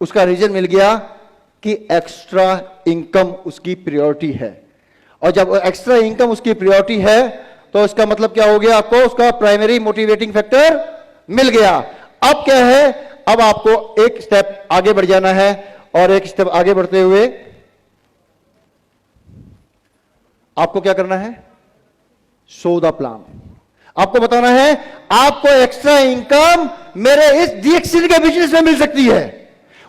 उसका रीजन मिल गया कि एक्स्ट्रा इनकम उसकी प्रायोरिटी है, और जब एक्स्ट्रा इनकम उसकी प्रायोरिटी है तो इसका मतलब क्या हो गया, आपको उसका प्राइमरी मोटिवेटिंग फैक्टर मिल गया। अब क्या है, अब आपको एक स्टेप आगे बढ़ जाना है, और एक स्टेप आगे बढ़ते हुए आपको क्या करना है, शो द प्लान। आपको बताना है आपको एक्स्ट्रा इनकम मेरे इस डीएक्सी के बिजनेस में मिल सकती है।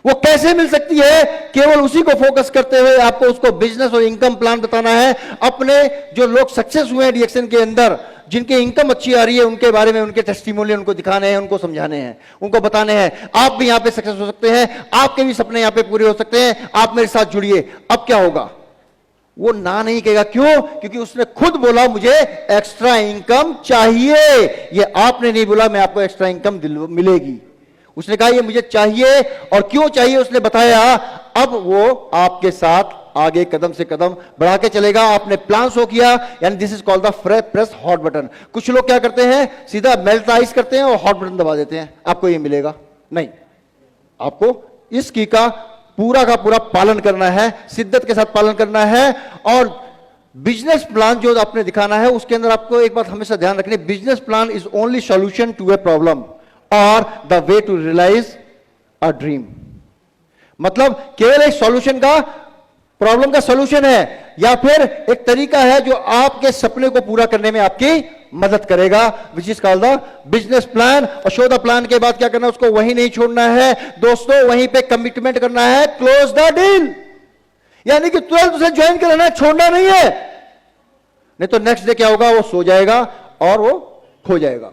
वो कैसे मिल सकती है, केवल उसी को फोकस करते हुए आपको उसको बिजनेस और इनकम प्लान बताना है। अपने जो लोग सक्सेस हुए हैं डीएक्शन के अंदर, जिनकी इनकम अच्छी आ रही है, उनके बारे में उनके टेस्टिमोनियल उनको दिखाने हैं, उनको समझाने हैं, उनको बताने हैं आप भी यहां पे सक्सेस हो सकते हैं, आपके भी सपने यहां पे पूरे हो सकते हैं, आप मेरे साथ जुड़िए। अब क्या होगा, वो ना नहीं कहेगा, क्यों, क्योंकि उसने खुद बोला मुझे एक्स्ट्रा इनकम चाहिए। ये आपने नहीं बोला मैं आपको एक्स्ट्रा इनकम मिलेगी, उसने कहा ये मुझे चाहिए, और क्यों चाहिए उसने बताया। अब वो आपके साथ आगे कदम से कदम बढ़ा के चलेगा। आपने प्लान शो किया, यानी this is called the press hot button. कुछ लोग क्या करते हैं, सीधा मेल्ट आइस करते हैं और हॉट बटन दबा देते हैं, आपको ये मिलेगा नहीं। आपको इस की का पूरा पालन करना है, शिद्दत के साथ पालन करना है। और बिजनेस प्लान जो आपने दिखाना है, उसके अंदर आपको एक बात हमेशा ध्यान रखनी, business plan is only solution to a problem और the way to realise a dream. मतलब केवल एक सॉल्यूशन का, प्रॉब्लम का सॉल्यूशन है, या फिर एक तरीका है जो आपके सपने को पूरा करने में आपकी मदद करेगा, which is called the business plan. और शो द प्लान के बाद क्या करना है, उसको वहीं नहीं छोड़ना है दोस्तों, वहीं पे कमिटमेंट करना है, क्लोज द डील। यानी कि तुरंत उसे ज्वाइन कर लेना है, छोड़ना नहीं है, नहीं तो नेक्स्ट डे क्या होगा, वो सो जाएगा और वो खो जाएगा।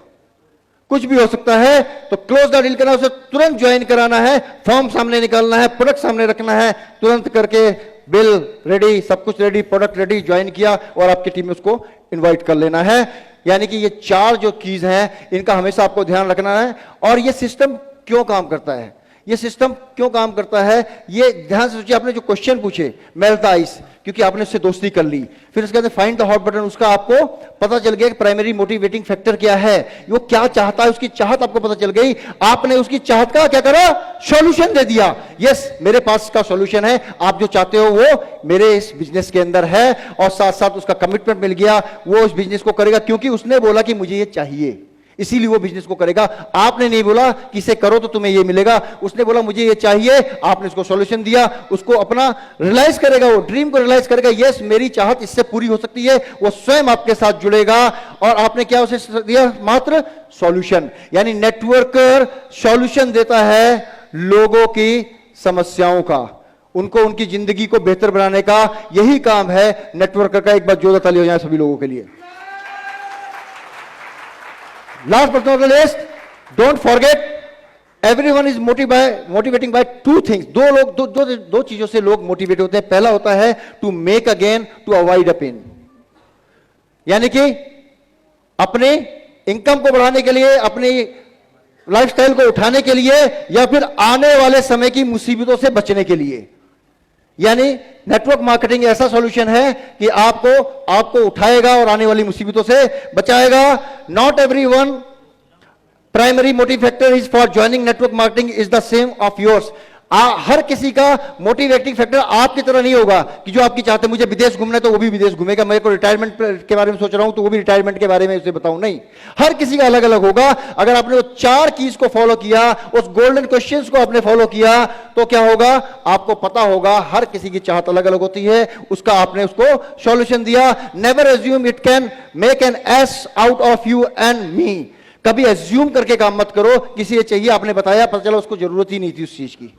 कुछ भी हो सकता है, तो क्लोज द डील करना, उसे तुरंत ज्वाइन कराना है, फॉर्म सामने निकालना है, प्रोडक्ट सामने रखना है, तुरंत करके बिल रेडी, सब कुछ रेडी, प्रोडक्ट रेडी, ज्वाइन किया और आपकी टीम में उसको इनवाइट कर लेना है। यानी कि ये 4 जो कीज हैं, इनका हमेशा आपको ध्यान रखना है। और ये सिस्टम क्यों काम करता है, ये सिस्टम क्यों काम करता है, ये ध्यान से सोचिए। आपने जो क्वेश्चन पूछे, मेल्ट द आइस, क्योंकि आपने उससे दोस्ती कर ली, फिर उसके बाद फाइंड द हॉट बटन, उसका आपको पता चल गया कि प्राइमरी मोटिवेटिंग फैक्टर क्या है, वो क्या चाहता है, उसकी चाहत आपको पता चल गई। आपने उसकी चाहत का क्या करा, सॉल्यूशन दे दिया। यस, मेरे पास इसका सॉल्यूशन है, आप जो चाहते हो वो मेरे इस बिजनेस के अंदर है। और साथ साथ उसका कमिटमेंट मिल गया, वो इस बिजनेस को करेगा क्योंकि उसने बोला कि मुझे ये चाहिए, इसीलिए वो बिजनेस को करेगा। आपने नहीं बोला कि इसे करो तो तुम्हें ये मिलेगा, उसने बोला मुझे ये चाहिए, आपने उसको सॉल्यूशन दिया, उसको अपना रियलाइज करेगा, वो ड्रीम को रियलाइज करेगा। यस, मेरी चाहत इससे पूरी हो सकती है, वो स्वयं आपके साथ जुड़ेगा। और आपने क्या उसे दिया, मात्र सॉल्यूशन। यानी नेटवर्कर सॉल्यूशन देता है लोगों की समस्याओं का, उनको उनकी जिंदगी को बेहतर बनाने का यही काम है नेटवर्कर का। एक बार जोरदार ताली हो जाए सभी लोगों के लिए। Last but not the least, don't forget, everyone is motivating by 2 things. दो चीजों से लोग मोटिवेट होते हैं। पहला होता है to make a gain, to avoid a pain। यानी कि अपने इनकम को बढ़ाने के लिए, अपनी लाइफस्टाइल को उठाने के लिए, या फिर आने वाले समय की मुसीबतों से बचने के लिए। यानी नेटवर्क मार्केटिंग ऐसा सॉल्यूशन है कि आपको उठाएगा और आने वाली मुसीबतों से बचाएगा। Not everyone primary motive factor is for joining network marketing is the same of yours. हर किसी का मोटिवेटिंग फैक्टर आपकी तरह नहीं होगा कि जो आपकी चाहते, मुझे विदेश घूमना है तो वो भी विदेश घूमेगा, मेरे को रिटायरमेंट के बारे में सोच रहा हूं तो वो भी रिटायरमेंट के बारे में उसे बताऊं, नहीं। हर किसी का अलग अलग होगा। अगर आपने वो 4 कीज को फॉलो किया, उस गोल्डन क्वेश्चंस को आपने फॉलो किया, तो क्या होगा, आपको पता होगा हर किसी की चाहत अलग अलग होती है, उसका आपने उसको सॉल्यूशन दिया। Never assume it can make an S out of you and me. कभी एज्यूम करके काम मत करो, किसी ये चाहिए, आपने बताया, पता चला उसको जरूरत ही नहीं थी उस चीज की।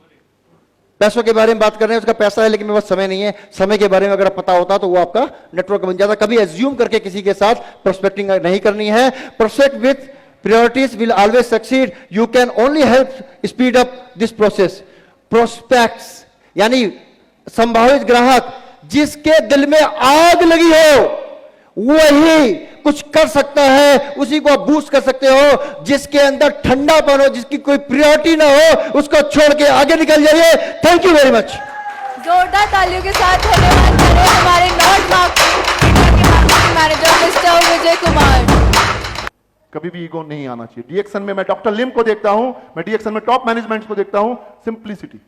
पैसों के बारे में बात कर रहे हैं, उसका पैसा है लेकिन मेरे पास समय नहीं है। समय के बारे में अगर पता होता तो वो आपका नेटवर्क बन जाता। कभी एज्यूम करके किसी के साथ प्रोस्पेक्टिंग नहीं करनी है। Prospect with priorities will always succeed. You can only help speed up this process. Prospects यानी संभावित ग्राहक, जिसके दिल में आग लगी हो वही कुछ कर सकता है, उसी को आप बूस्ट कर सकते हो। जिसके अंदर ठंडापन हो, जिसकी कोई प्रायोरिटी ना हो, उसको छोड़ के आगे निकल जाइए। Thank you very much. जोरदार तालियों के साथ धन्यवाद करें हमारे not marketing manager mister Vijay Kumar. कभी भी ईगो नहीं आना चाहिए। डीएक्शन में मैं डॉक्टर लिम को देखता हूं, मैं डीएक्शन में टॉप मैनेजमेंट को देखता हूं, सिंप्लिसिटी।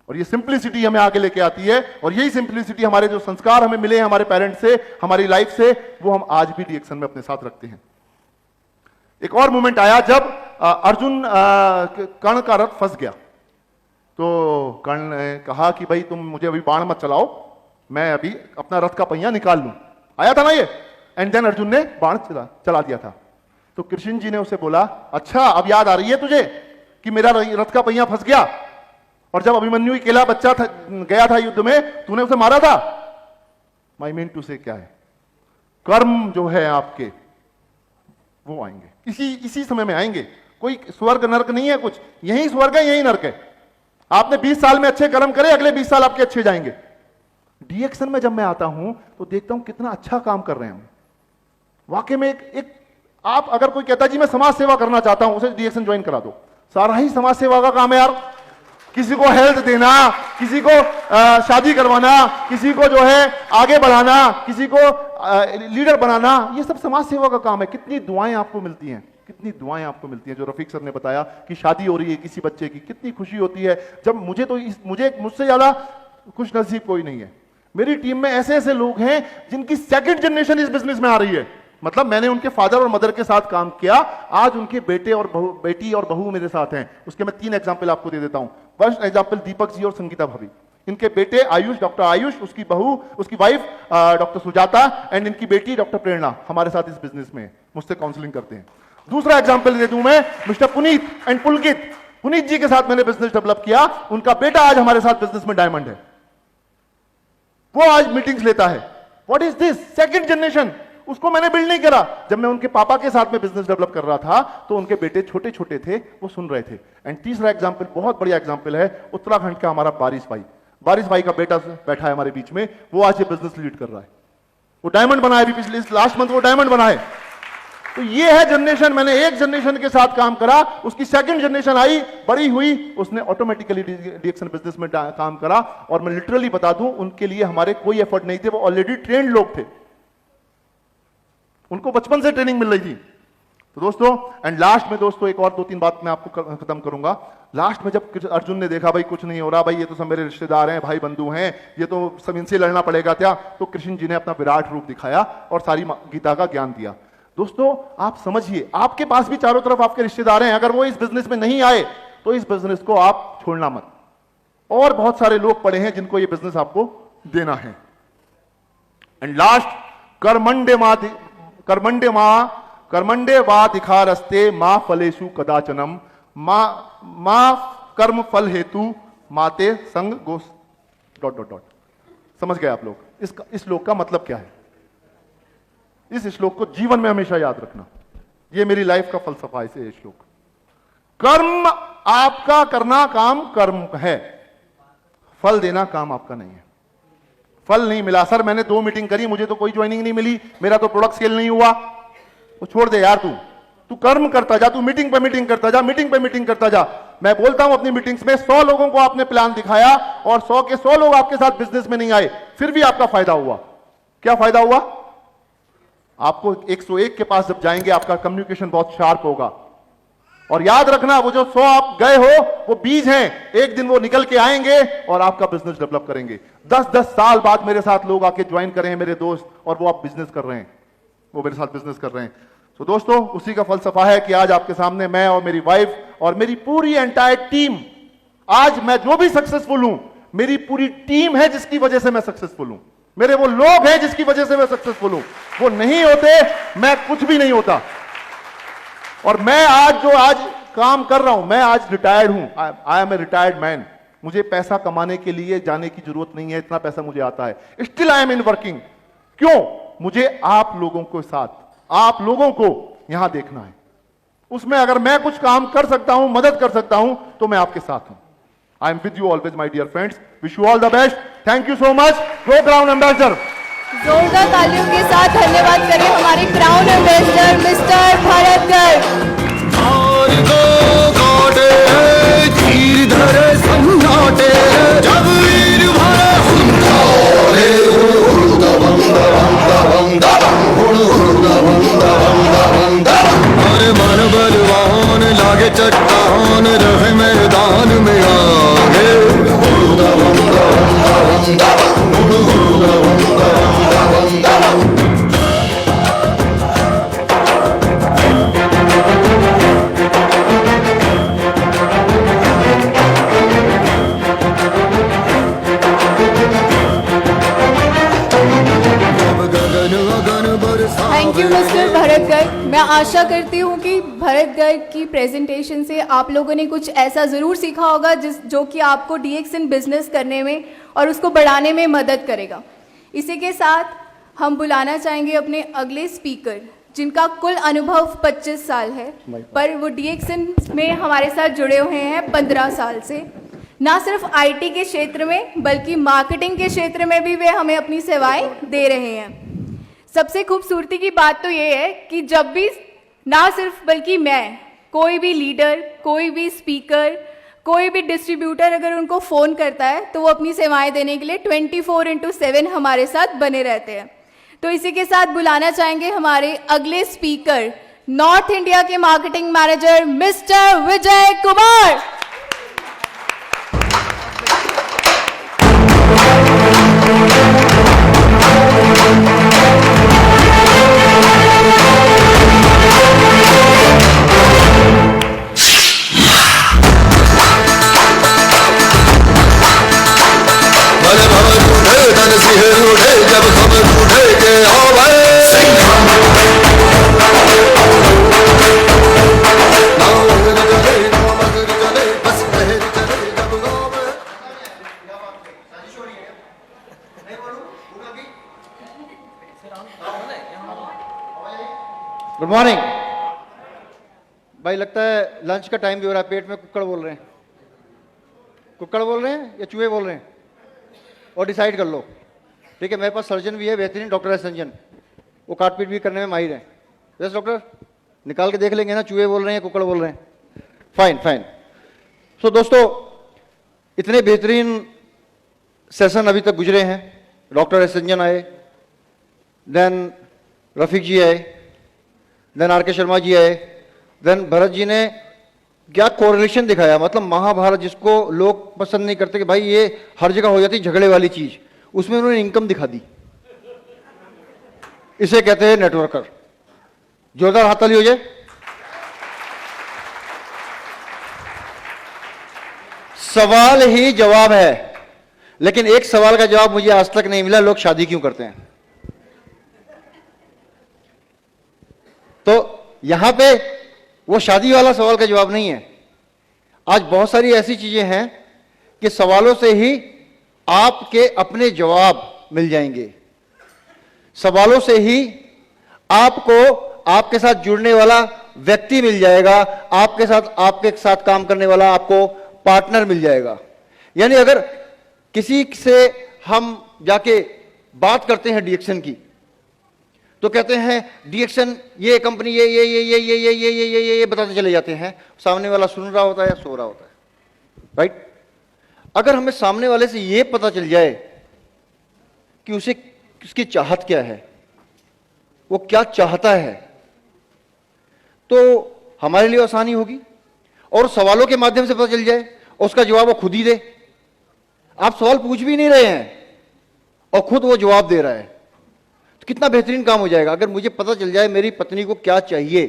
और ये सिंप्लिसिटी हमें आगे लेके आती है। और यही सिंप्लिसिटी, हमारे जो संस्कार हमें मिले हैं हमारे पेरेंट्स से, हमारी लाइफ से, वो हम आज भी डीएक्शन में अपने साथ रखते हैं। एक और मोमेंट आया जब अर्जुन कर्ण का रथ फंस गया, तो कर्ण ने कहा कि भाई तुम मुझे अभी बाण मत चलाओ, मैं अभी अपना रथ का पहिया निकाल लूं। आया था ना ये। एंड देन अर्जुन ने बाण चला दिया था। तो कृष्ण जी ने उसे बोला, अच्छा अब याद आ रही है तुझे कि मेरा रथ का पहिया फंस गया, और जब अभिमन्यु अकेला बच्चा था, गया था युद्ध में, तूने उसे मारा था। माई मीन टू से क्या है, कर्म जो है आपके वो आएंगे, इसी समय में आएंगे। कोई स्वर्ग नरक नहीं है कुछ, यही स्वर्ग है यही नरक है। आपने 20 साल में अच्छे कर्म करे, अगले 20 साल आपके अच्छे जाएंगे। डीएक्शन में जब मैं आता हूं तो देखता हूं कितना अच्छा काम कर रहे हैं हम वाकई में। एक आप अगर कोई कहता जी मैं समाज सेवा करना चाहता हूं, उसे डीएक्शन ज्वाइन करा दो। सारा ही समाज सेवा का काम है यार। किसी को हेल्थ देना, किसी को शादी करवाना, किसी को जो है आगे बढ़ाना, किसी को लीडर बनाना, ये सब समाज सेवा का काम है। कितनी दुआएं आपको मिलती हैं, कितनी दुआएं आपको मिलती हैं। जो रफीक सर ने बताया कि शादी हो रही है किसी बच्चे की, कितनी खुशी होती है। जब मुझसे ज्यादा खुश नसीब कोई नहीं है। मेरी टीम में ऐसे ऐसे लोग हैं जिनकी 2nd जनरेशन इस बिजनेस में आ रही है। मतलब मैंने उनके फादर और मदर के साथ काम किया, आज उनके बेटे और बेटी और बहू मेरे साथ हैं। उसके मैं 3 एग्जाम्पल आपको दे देता हूं। फर्स्ट एग्जाम्पल दीपक जी और संगीता भाभी। इनके बेटे आयुष, डॉक्टर आयुष, उसकी बहू, उसकी वाइफ डॉक्टर सुजाता, एंड इनकी बेटी डॉक्टर प्रेरणा हमारे साथ इस बिजनेस में मुझसे काउंसलिंग करते हैं। दूसरा एग्जाम्पल दे दूं मैं, मिस्टर पुनीत एंड पुलकित। पुनीत जी के साथ मैंने बिजनेस डेवलप किया, उनका बेटा आज हमारे साथ बिजनेस में डायमंड है, वो आज मीटिंग्स लेता है। What is this? 2nd generation. उसको मैंने बिल्ड नहीं करा। जब मैं उनके पापा के साथ में बिजनेस डेवलप कर रहा था तो उनके बेटे छोटे छोटे थे, वो सुन रहे थे। एंड तीसरा एग्जाम्पल, बहुत बढ़िया एग्जाम्पल है उत्तराखंड का हमारा बारिश भाई। बारिश भाई का बेटा बैठा है हमारे बीच में, वो आज ये बिजनेस लीड कर रहा है। वो डायमंड बनाया अभी पिछले लास्ट मंथ, वो डायमंड बनाए। तो ये है जनरेशन। मैंने एक जनरेशन के साथ काम करा, उसकी सेकंड जनरेशन आई, बड़ी हुई, उसने ऑटोमेटिकली डीएक्सन बिजनेस में काम करा। और मैं लिटरली बता दूं, उनके लिए हमारे कोई एफर्ट नहीं थे, वो ऑलरेडी ट्रेंड लोग थे, उनको बचपन से ट्रेनिंग मिल रही थी। तो दोस्तों, एंड लास्ट में दोस्तों एक और 2-3 बात मैं आपको खत्म करूंगा। लास्ट में जब अर्जुन ने देखा भाई कुछ नहीं हो रहा, भाई ये तो सब मेरे रिश्तेदार हैं, भाई बंधु हैं, ये तो सब इनसे लड़ना पड़ेगा क्या, तो कृष्ण जी ने अपना विराट रूप दिखाया और सारी गीता का ज्ञान दिया। दोस्तों आप समझिए, आपके पास भी चारों तरफ आपके रिश्तेदार हैं, अगर वो इस बिजनेस में नहीं आए तो इस बिजनेस को आप छोड़ना मत। और बहुत सारे लोग पड़े हैं जिनको ये बिजनेस आपको देना है। एंड लास्ट, कर्मंडे वा दिखारस्ते मां फलेषु कदाचनम मां कर्म फल हेतु माते संग गोस ... समझ गए आप लोग इस श्लोक का मतलब क्या है? इस श्लोक को जीवन में हमेशा याद रखना, ये मेरी लाइफ का फलसफा है इसे श्लोक। कर्म आपका करना काम कर्म है, फल देना काम आपका नहीं है। फल नहीं मिला, सर मैंने 2 मीटिंग करी, मुझे तो कोई ज्वाइनिंग नहीं मिली, मेरा तो प्रोडक्ट सेल नहीं हुआ, वो छोड़ दे यार। तू कर्म करता जा, तू मीटिंग पे मीटिंग करता जा, मीटिंग पे मीटिंग करता जा। मैं बोलता हूं अपनी मीटिंग्स में 100 लोगों को आपने प्लान दिखाया और 100 के 100 लोग आपके साथ बिजनेस में नहीं आए, फिर भी आपका फायदा हुआ। क्या फायदा हुआ? आपको 101 के पास जब जाएंगे आपका कम्युनिकेशन बहुत शार्प होगा। और याद रखना, वो जो 100 आप गए हो वो बीज हैं, एक दिन वो निकल के आएंगे और आपका बिजनेस डेवलप करेंगे। 10-10 साल बाद मेरे साथ लोग आके ज्वाइन कर रहे हैं, मेरे दोस्त, और वो आप बिजनेस कर रहे हैं, वो मेरे साथ बिजनेस कर रहे हैं। तो दोस्तों उसी का फलसफा है कि आज आपके सामने मैं और मेरी वाइफ और मेरी पूरी एंटायर टीम, आज मैं जो भी सक्सेसफुल हूं, मेरी पूरी टीम है जिसकी वजह से मैं सक्सेसफुल हूं। मेरे वो लोग हैं जिसकी वजह से मैं सक्सेसफुल हूं, वो नहीं होते मैं कुछ भी नहीं होता। और मैं आज काम कर रहा हूं, मैं आज रिटायर्ड हूं, I am a retired man. मुझे पैसा कमाने के लिए जाने की जरूरत नहीं है, इतना पैसा मुझे आता है, still I am in working. क्यों? मुझे आप लोगों के साथ, आप लोगों को यहां देखना है। उसमें अगर मैं कुछ काम कर सकता हूं, मदद कर सकता हूं, तो मैं आपके साथ हूं। I am with you always my dear friends, wish you all the best, thank you so much. Go crown ambassador. जोरदार तालियों के साथ धन्यवाद करें हमारे crown ambassador mister Bharat Garg. तीर धरे संघाटे जब वीर भरे अरे मन बलवान लागे चट्टान रहे मैदान में आगे। Thank you mister Bharat Garg. मैं आशा करती हूँ कि भरत गर्ग की प्रेजेंटेशन से आप लोगों ने कुछ ऐसा ज़रूर सीखा होगा जो कि आपको डीएक्सन बिजनेस करने में और उसको बढ़ाने में मदद करेगा। इसी के साथ हम बुलाना चाहेंगे अपने अगले स्पीकर, जिनका कुल अनुभव 25 साल है, पर वो डीएक्सन में हमारे साथ जुड़े हुए हैं 15 साल से। ना सिर्फ आईटी के क्षेत्र में बल्कि मार्केटिंग के क्षेत्र में भी वे हमें अपनी सेवाएं दे रहे हैं। सबसे खूबसूरती की बात तो ये है कि जब भी ना सिर्फ बल्कि मैं, कोई भी लीडर, कोई भी स्पीकर, कोई भी डिस्ट्रीब्यूटर अगर उनको फ़ोन करता है तो वो अपनी सेवाएं देने के लिए 24/7 हमारे साथ बने रहते हैं। तो इसी के साथ बुलाना चाहेंगे हमारे अगले स्पीकर, नॉर्थ इंडिया के marketing manager mister Vijay Kumar. जब खबर उठे के आओ भाई गुड मॉर्निंग। भाई लगता है लंच का टाइम भी हो रहा है, पेट में कुक्कड़ बोल रहे हैं। कुक्कड़ बोल रहे हैं या चूहे बोल रहे हैं? और डिसाइड कर लो। ठीक है, मेरे पास सर्जन भी है बेहतरीन, डॉक्टर है संजन, वो काटपीट भी करने में माहिर है। यस डॉक्टर, निकाल के देख लेंगे ना चूहे बोल रहे हैं कुक्कड़ बोल रहे हैं। Fine fine. सो दोस्तों, इतने बेहतरीन सेशन अभी तक गुजरे हैं। डॉक्टर एस संजन आए, देन रफीक जी आए, देन आर के शर्मा जी आए, देन भरत जी ने क्या कोरिलेशन दिखाया। मतलब महाभारत जिसको लोग पसंद नहीं करते कि भाई ये हर जगह हो जाती झगड़े वाली चीज, उसमें उन्होंने इनकम दिखा दी। इसे कहते हैं नेटवर्कर। जोरदार हाथ ताली हो जाए। सवाल ही जवाब है, लेकिन एक सवाल का जवाब मुझे आज तक नहीं मिला, लोग शादी क्यों करते हैं। तो यहां पे वो शादी वाला सवाल का जवाब नहीं है। आज बहुत सारी ऐसी चीजें हैं कि सवालों से ही आपके अपने जवाब मिल जाएंगे। सवालों से ही आपको आपके साथ जुड़ने वाला व्यक्ति मिल जाएगा, आपके साथ काम करने वाला आपको पार्टनर मिल जाएगा। यानी अगर किसी से हम जाके बात करते हैं डीएक्शन की, तो कहते हैं डीएक्शन ये कंपनी ये बताते चले जाते हैं। सामने वाला सुन रहा होता है या सो रहा होता है, राइट। अगर हमें सामने वाले से ये पता चल जाए कि उसे उसकी चाहत क्या है, वो क्या चाहता है, तो हमारे लिए आसानी होगी। और सवालों के माध्यम से पता चल जाए और उसका जवाब वो खुद ही दे। आप सवाल पूछ भी नहीं रहे हैं और खुद वो जवाब दे रहा है, तो कितना बेहतरीन काम हो जाएगा। अगर मुझे पता चल जाए मेरी पत्नी को क्या चाहिए,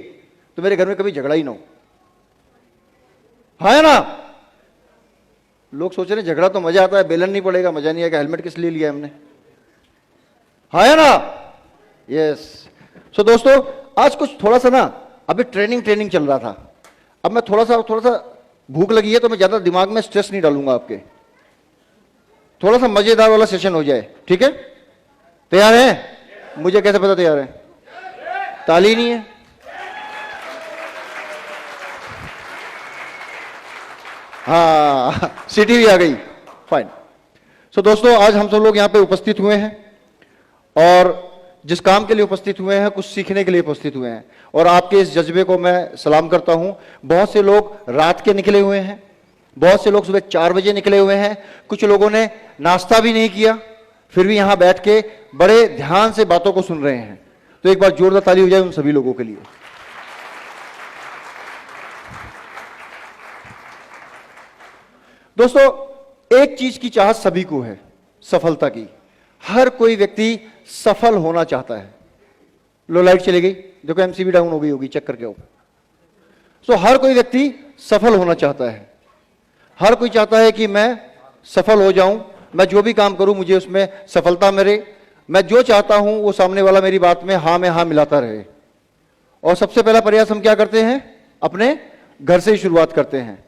तो मेरे घर में कभी झगड़ा ही ना हो। है ना? लोग सोच रहे हैं झगड़ा तो मजा आता है, बेलन नहीं पड़ेगा, मजा नहीं आएगा, हेलमेट किस लिए लिया हमने। है ना? यस। सो दोस्तों, आज कुछ थोड़ा सा ना, अभी ट्रेनिंग चल रहा था। अब मैं थोड़ा सा भूख लगी है, तो मैं ज्यादा दिमाग में स्ट्रेस नहीं डालूंगा आपके। थोड़ा सा मजेदार वाला सेशन हो जाए, ठीक है? तैयार हैं? मुझे कैसे पता तैयार है? ताली नहीं है। हाँ, सीटी भी आ गई। फाइन। सो दोस्तों, आज हम सब लोग यहां पे उपस्थित हुए हैं और जिस काम के लिए उपस्थित हुए हैं, कुछ सीखने के लिए उपस्थित हुए हैं। और आपके इस जज्बे को मैं सलाम करता हूं। बहुत से लोग रात के निकले हुए हैं, बहुत से लोग सुबह 4 बजे निकले हुए हैं, कुछ लोगों ने नाश्ता भी नहीं किया, फिर भी यहां बैठ के बड़े ध्यान से बातों को सुन रहे हैं। तो एक बार जोरदार ताली हो जाए उन सभी लोगों के लिए। दोस्तों, एक चीज की चाहत सभी को है, सफलता की। हर कोई व्यक्ति सफल होना चाहता है। लो, लाइट चली गई, देखो एमसीबी डाउन हो गई होगी, चेक करके आओ। सो हर कोई व्यक्ति सफल होना चाहता है। हर कोई चाहता है कि मैं सफल हो जाऊं, मैं जो भी काम करूं मुझे उसमें सफलता मिले, मैं जो चाहता हूं वो सामने वाला मेरी बात में हाँ मिलाता रहे। और सबसे पहला प्रयास हम क्या करते हैं? अपने घर से ही शुरुआत करते हैं।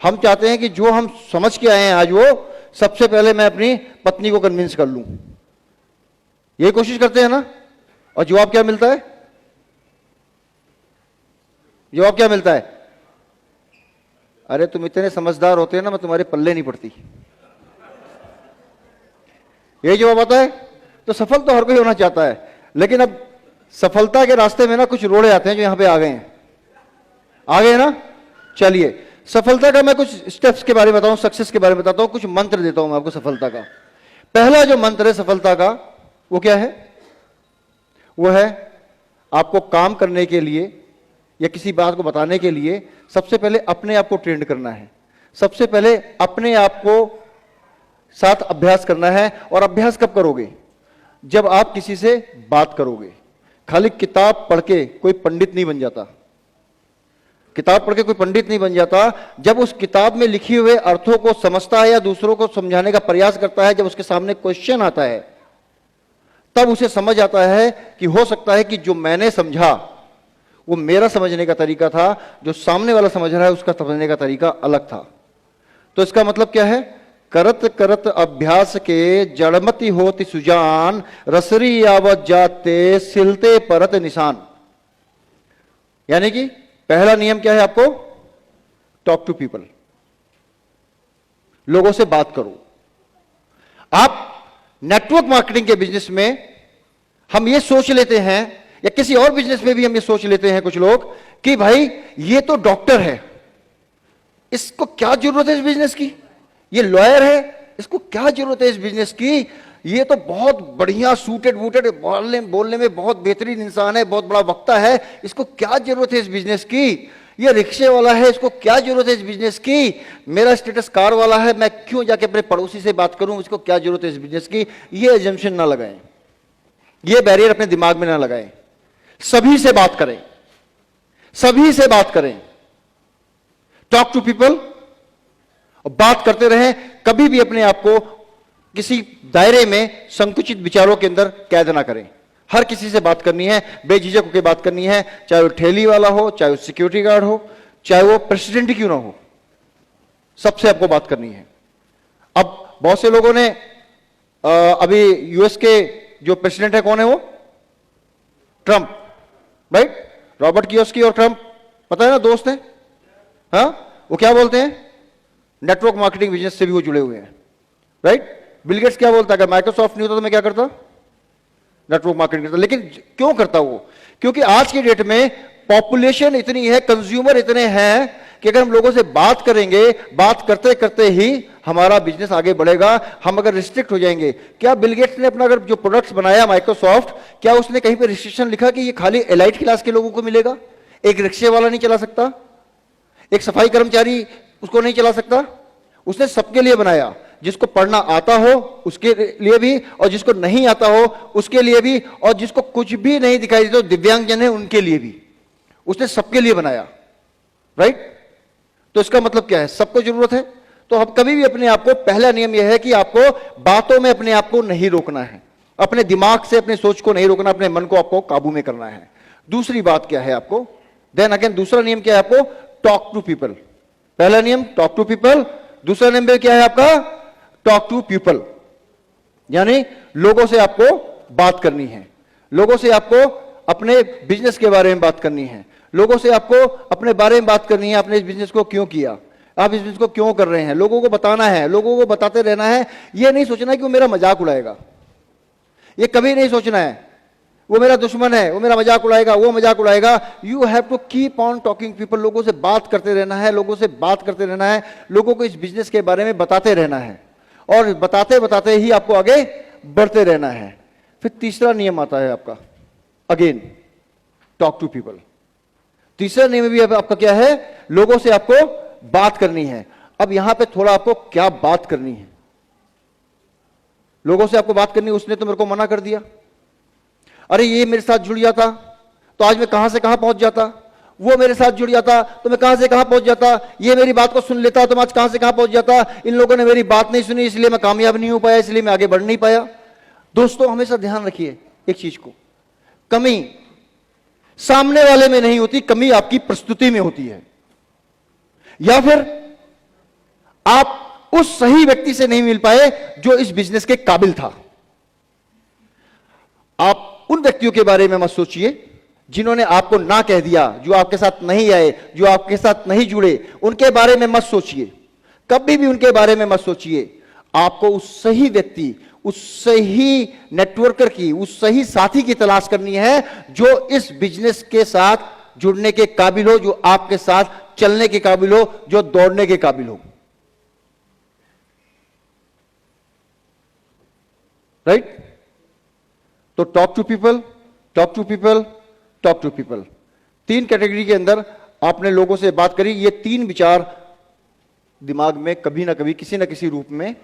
हम चाहते हैं कि जो हम समझ के आए हैं आज, वो सबसे पहले मैं अपनी पत्नी को कन्विंस कर लूं। यही कोशिश करते हैं ना? और जवाब क्या मिलता है? जवाब क्या मिलता है? अरे तुम इतने समझदार होते हैं ना, मैं तुम्हारे पल्ले नहीं पड़ती। यही जवाब आता है। तो सफल तो हर कोई होना चाहता है, लेकिन अब सफलता के रास्ते में ना कुछ रोड़े आते हैं जो यहां पे आ गए हैं। आ गए ना? चलिए, सफलता का मैं कुछ स्टेप्स के बारे में बताऊं, सक्सेस के बारे में बताता हूं, कुछ मंत्र देता हूं मैं आपको सफलता का। पहला जो मंत्र है सफलता का, वो क्या है? वो है आपको काम करने के लिए या किसी बात को बताने के लिए सबसे पहले अपने आप को ट्रेंड करना है। सबसे पहले अपने आप को साथ अभ्यास करना है। और अभ्यास कब करोगे? जब आप किसी से बात करोगे। खाली किताब पढ़ के कोई पंडित नहीं बन जाता। किताब पढ़ के कोई पंडित नहीं बन जाता। जब उस किताब में लिखे हुए अर्थों को समझता है या दूसरों को समझाने का प्रयास करता है, जब उसके सामने क्वेश्चन आता है, तब उसे समझ आता है कि हो सकता है कि जो मैंने समझा वो मेरा समझने का तरीका था, जो सामने वाला समझ रहा है उसका समझने का तरीका अलग था। तो इसका मतलब क्या है? करत करत अभ्यास के जड़मति होती सुजान, रसरी आवत जाते सिलते परत निशान। यानी कि पहला नियम क्या है आपको? टॉक टू पीपल, लोगों से बात करो। आप नेटवर्क मार्केटिंग के बिजनेस में हम ये सोच लेते हैं, या किसी और बिजनेस में भी हम ये सोच लेते हैं कुछ लोग, कि भाई ये तो डॉक्टर है, इसको क्या जरूरत है इस बिजनेस की, ये लॉयर है, इसको क्या जरूरत है इस बिजनेस की, ये तो बहुत बढ़िया सूटेड वूटेड, बोलने में बहुत बेहतरीन इंसान है, बहुत बड़ा वक्ता है, इसको क्या जरूरत है इस बिजनेस की, ये रिक्शे वाला है, इसको क्या जरूरत है इस बिजनेस की, मेरा स्टेटस कार वाला है, मैं क्यों जाके अपने पड़ोसी से बात करूं, इसको क्या जरूरत है इस बिजनेस की। ये एजम्पशन ना लगाएं, ये बैरियर अपने दिमाग में ना लगाएं। सभी से बात करें, सभी से बात करें, टॉक टू पीपल, और बात करते रहें। कभी भी अपने आप को किसी दायरे में संकुचित विचारों के अंदर कैद ना करें। हर किसी से बात करनी है, बेझिझक होकर बात करनी है, चाहे वो ठेली वाला हो, चाहे वो सिक्योरिटी गार्ड हो, चाहे वो प्रेसिडेंट ही क्यों ना हो, सबसे आपको बात करनी है। अब बहुत से लोगों ने अभी यूएस के जो प्रेसिडेंट है, कौन है वो? Trump, right? रॉबर्ट कियोस्की और ट्रंप, पता है ना, दोस्त हैं। हाँ, वो क्या बोलते हैं? नेटवर्क मार्केटिंग बिजनेस से भी वो जुड़े हुए हैं, राइट? बिल गेट्स क्या बोलता है? अगर माइक्रोसॉफ्ट नहीं होता तो मैं क्या करता? नेटवर्क मार्केटिंग करता। लेकिन क्यों करता वो? क्योंकि आज की डेट में पॉपुलेशन इतनी है, कंज्यूमर इतने हैं कि अगर हम लोगों से बात करेंगे, बात करते करते ही हमारा बिजनेस आगे बढ़ेगा। हम अगर रिस्ट्रिक्ट हो जाएंगे, क्या बिल गेट्स ने अपना अगर जो प्रोडक्ट्स बनाया माइक्रोसॉफ्ट, क्या उसने कहीं पे रिस्ट्रिक्शन लिखा कि ये खाली एलाइट क्लास के लोगों को मिलेगा? एक रिक्शे वाला नहीं चला सकता, एक सफाई कर्मचारी उसको नहीं चला सकता। उसने सबके लिए बनाया, जिसको पढ़ना आता हो उसके लिए भी, और जिसको नहीं आता हो उसके लिए भी, और जिसको कुछ भी नहीं दिखाई देता, दिव्यांगजन है उनके लिए भी। उसने सबके लिए बनाया, राइट? तो इसका मतलब क्या है? सबको जरूरत है। तो अब कभी भी अपने आप को, पहला नियम यह है कि आपको बातों में अपने आप को नहीं रोकना है, अपने दिमाग से अपने सोच को नहीं रोकना, अपने मन को आपको काबू में करना है। दूसरी बात क्या है आपको? देन अगेन दूसरा नियम क्या है आपको? Talk to people. पहला नियम टॉक टू पीपल, दूसरा नियम क्या है आपका? टॉक टू पीपल, यानी लोगों से आपको बात करनी है, लोगों से आपको अपने बिजनेस के बारे में बात करनी है, लोगों से आपको अपने बारे में बात करनी है। आपने इस बिजनेस को क्यों किया, आप इस बिजनेस को क्यों कर रहे हैं, लोगों को बताना है, लोगों को बताते रहना है। यह नहीं सोचना कि वो मेरा मजाक उड़ाएगा, ये कभी नहीं सोचना है वो मेरा दुश्मन है, वो मेरा मजाक उड़ाएगा, वो मजाक उड़ाएगा। You have to keep on talking people, लोगों से बात करते रहना है, लोगों से बात करते रहना है, लोगों को इस बिजनेस के बारे में बताते रहना है, और बताते बताते ही आपको आगे बढ़ते रहना है। फिर तीसरा नियम आता है आपका, अगेन टॉक टू पीपल। तीसरा नियम भी आपका क्या है? लोगों से आपको बात करनी है। अब यहां पे थोड़ा आपको क्या बात करनी है? लोगों से आपको बात करनी है, उसने तो मेरे को मना कर दिया, अरे ये मेरे साथ जुड़ जाता तो आज मैं कहां से कहां पहुंच जाता, वो मेरे साथ जुड़ जाता तो मैं कहां से कहां पहुंच जाता, ये मेरी बात को सुन लेता तो मैं आज कहां से कहां पहुंच जाता, इन लोगों ने मेरी बात नहीं सुनी इसलिए मैं कामयाब नहीं हो पाया, इसलिए मैं आगे बढ़ नहीं पाया। दोस्तों हमेशा ध्यान रखिए एक चीज को, कमी सामने वाले में नहीं होती, कमी आपकी प्रस्तुति में होती है, या फिर आप उस सही व्यक्ति से नहीं मिल पाए जो इस बिजनेस के काबिल था। आप उन व्यक्तियों के बारे में मत सोचिए जिन्होंने आपको ना कह दिया, जो आपके साथ नहीं आए, जो आपके साथ नहीं जुड़े, उनके बारे में मत सोचिए, कभी भी उनके बारे में मत सोचिए। आपको उस सही व्यक्ति, उस सही नेटवर्कर की, उस सही साथी की तलाश करनी है जो इस बिजनेस के साथ जुड़ने के काबिल हो, जो आपके साथ चलने के काबिल हो, जो दौड़ने के काबिल हो, राइट? तो talk to people, talk to people, talk to people, तीन कैटेगरी के अंदर आपने लोगों से बात करी। ये तीन विचार दिमाग में कभी ना कभी किसी ना किसी रूप में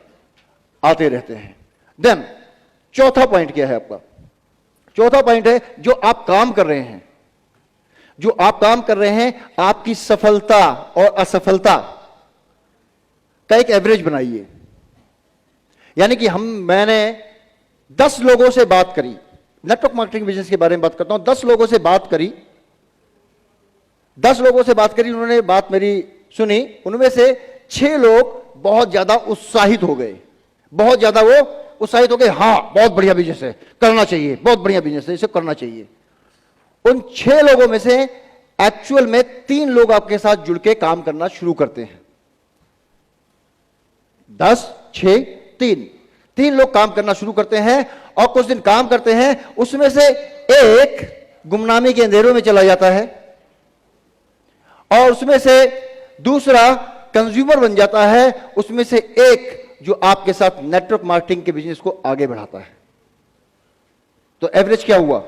आते रहते हैं। देन चौथा पॉइंट क्या है आपका? चौथा पॉइंट है जो आप काम कर रहे हैं, जो आप काम कर रहे हैं, आपकी सफलता और असफलता का एक एवरेज बनाइए। यानी कि मैंने 10 लोगों से बात करी, नेटवर्क मार्केटिंग बिजनेस के बारे में बात करता हूं, 10 लोगों से बात करी, 10 लोगों से बात करी, उन्होंने बात मेरी सुनी, उनमें से 6 लोग बहुत ज्यादा उत्साहित हो गए, बहुत ज्यादा वो उत्साहित हो गए, हां बहुत बढ़िया बिजनेस है, करना चाहिए, बहुत बढ़िया बिजनेस है, इसे करना चाहिए। उन 6 लोगों में से एक्चुअल में 3 लोग आपके साथ जुड़ के काम करना शुरू करते हैं। 10, 6, 3 लोग काम करना शुरू करते हैं और कुछ दिन काम करते हैं, उसमें से एक गुमनामी के अंधेरों में चला जाता है और उसमें से दूसरा कंज्यूमर बन जाता है, उसमें से एक जो आपके साथ नेटवर्क मार्केटिंग के बिजनेस को आगे बढ़ाता है। तो एवरेज क्या हुआ?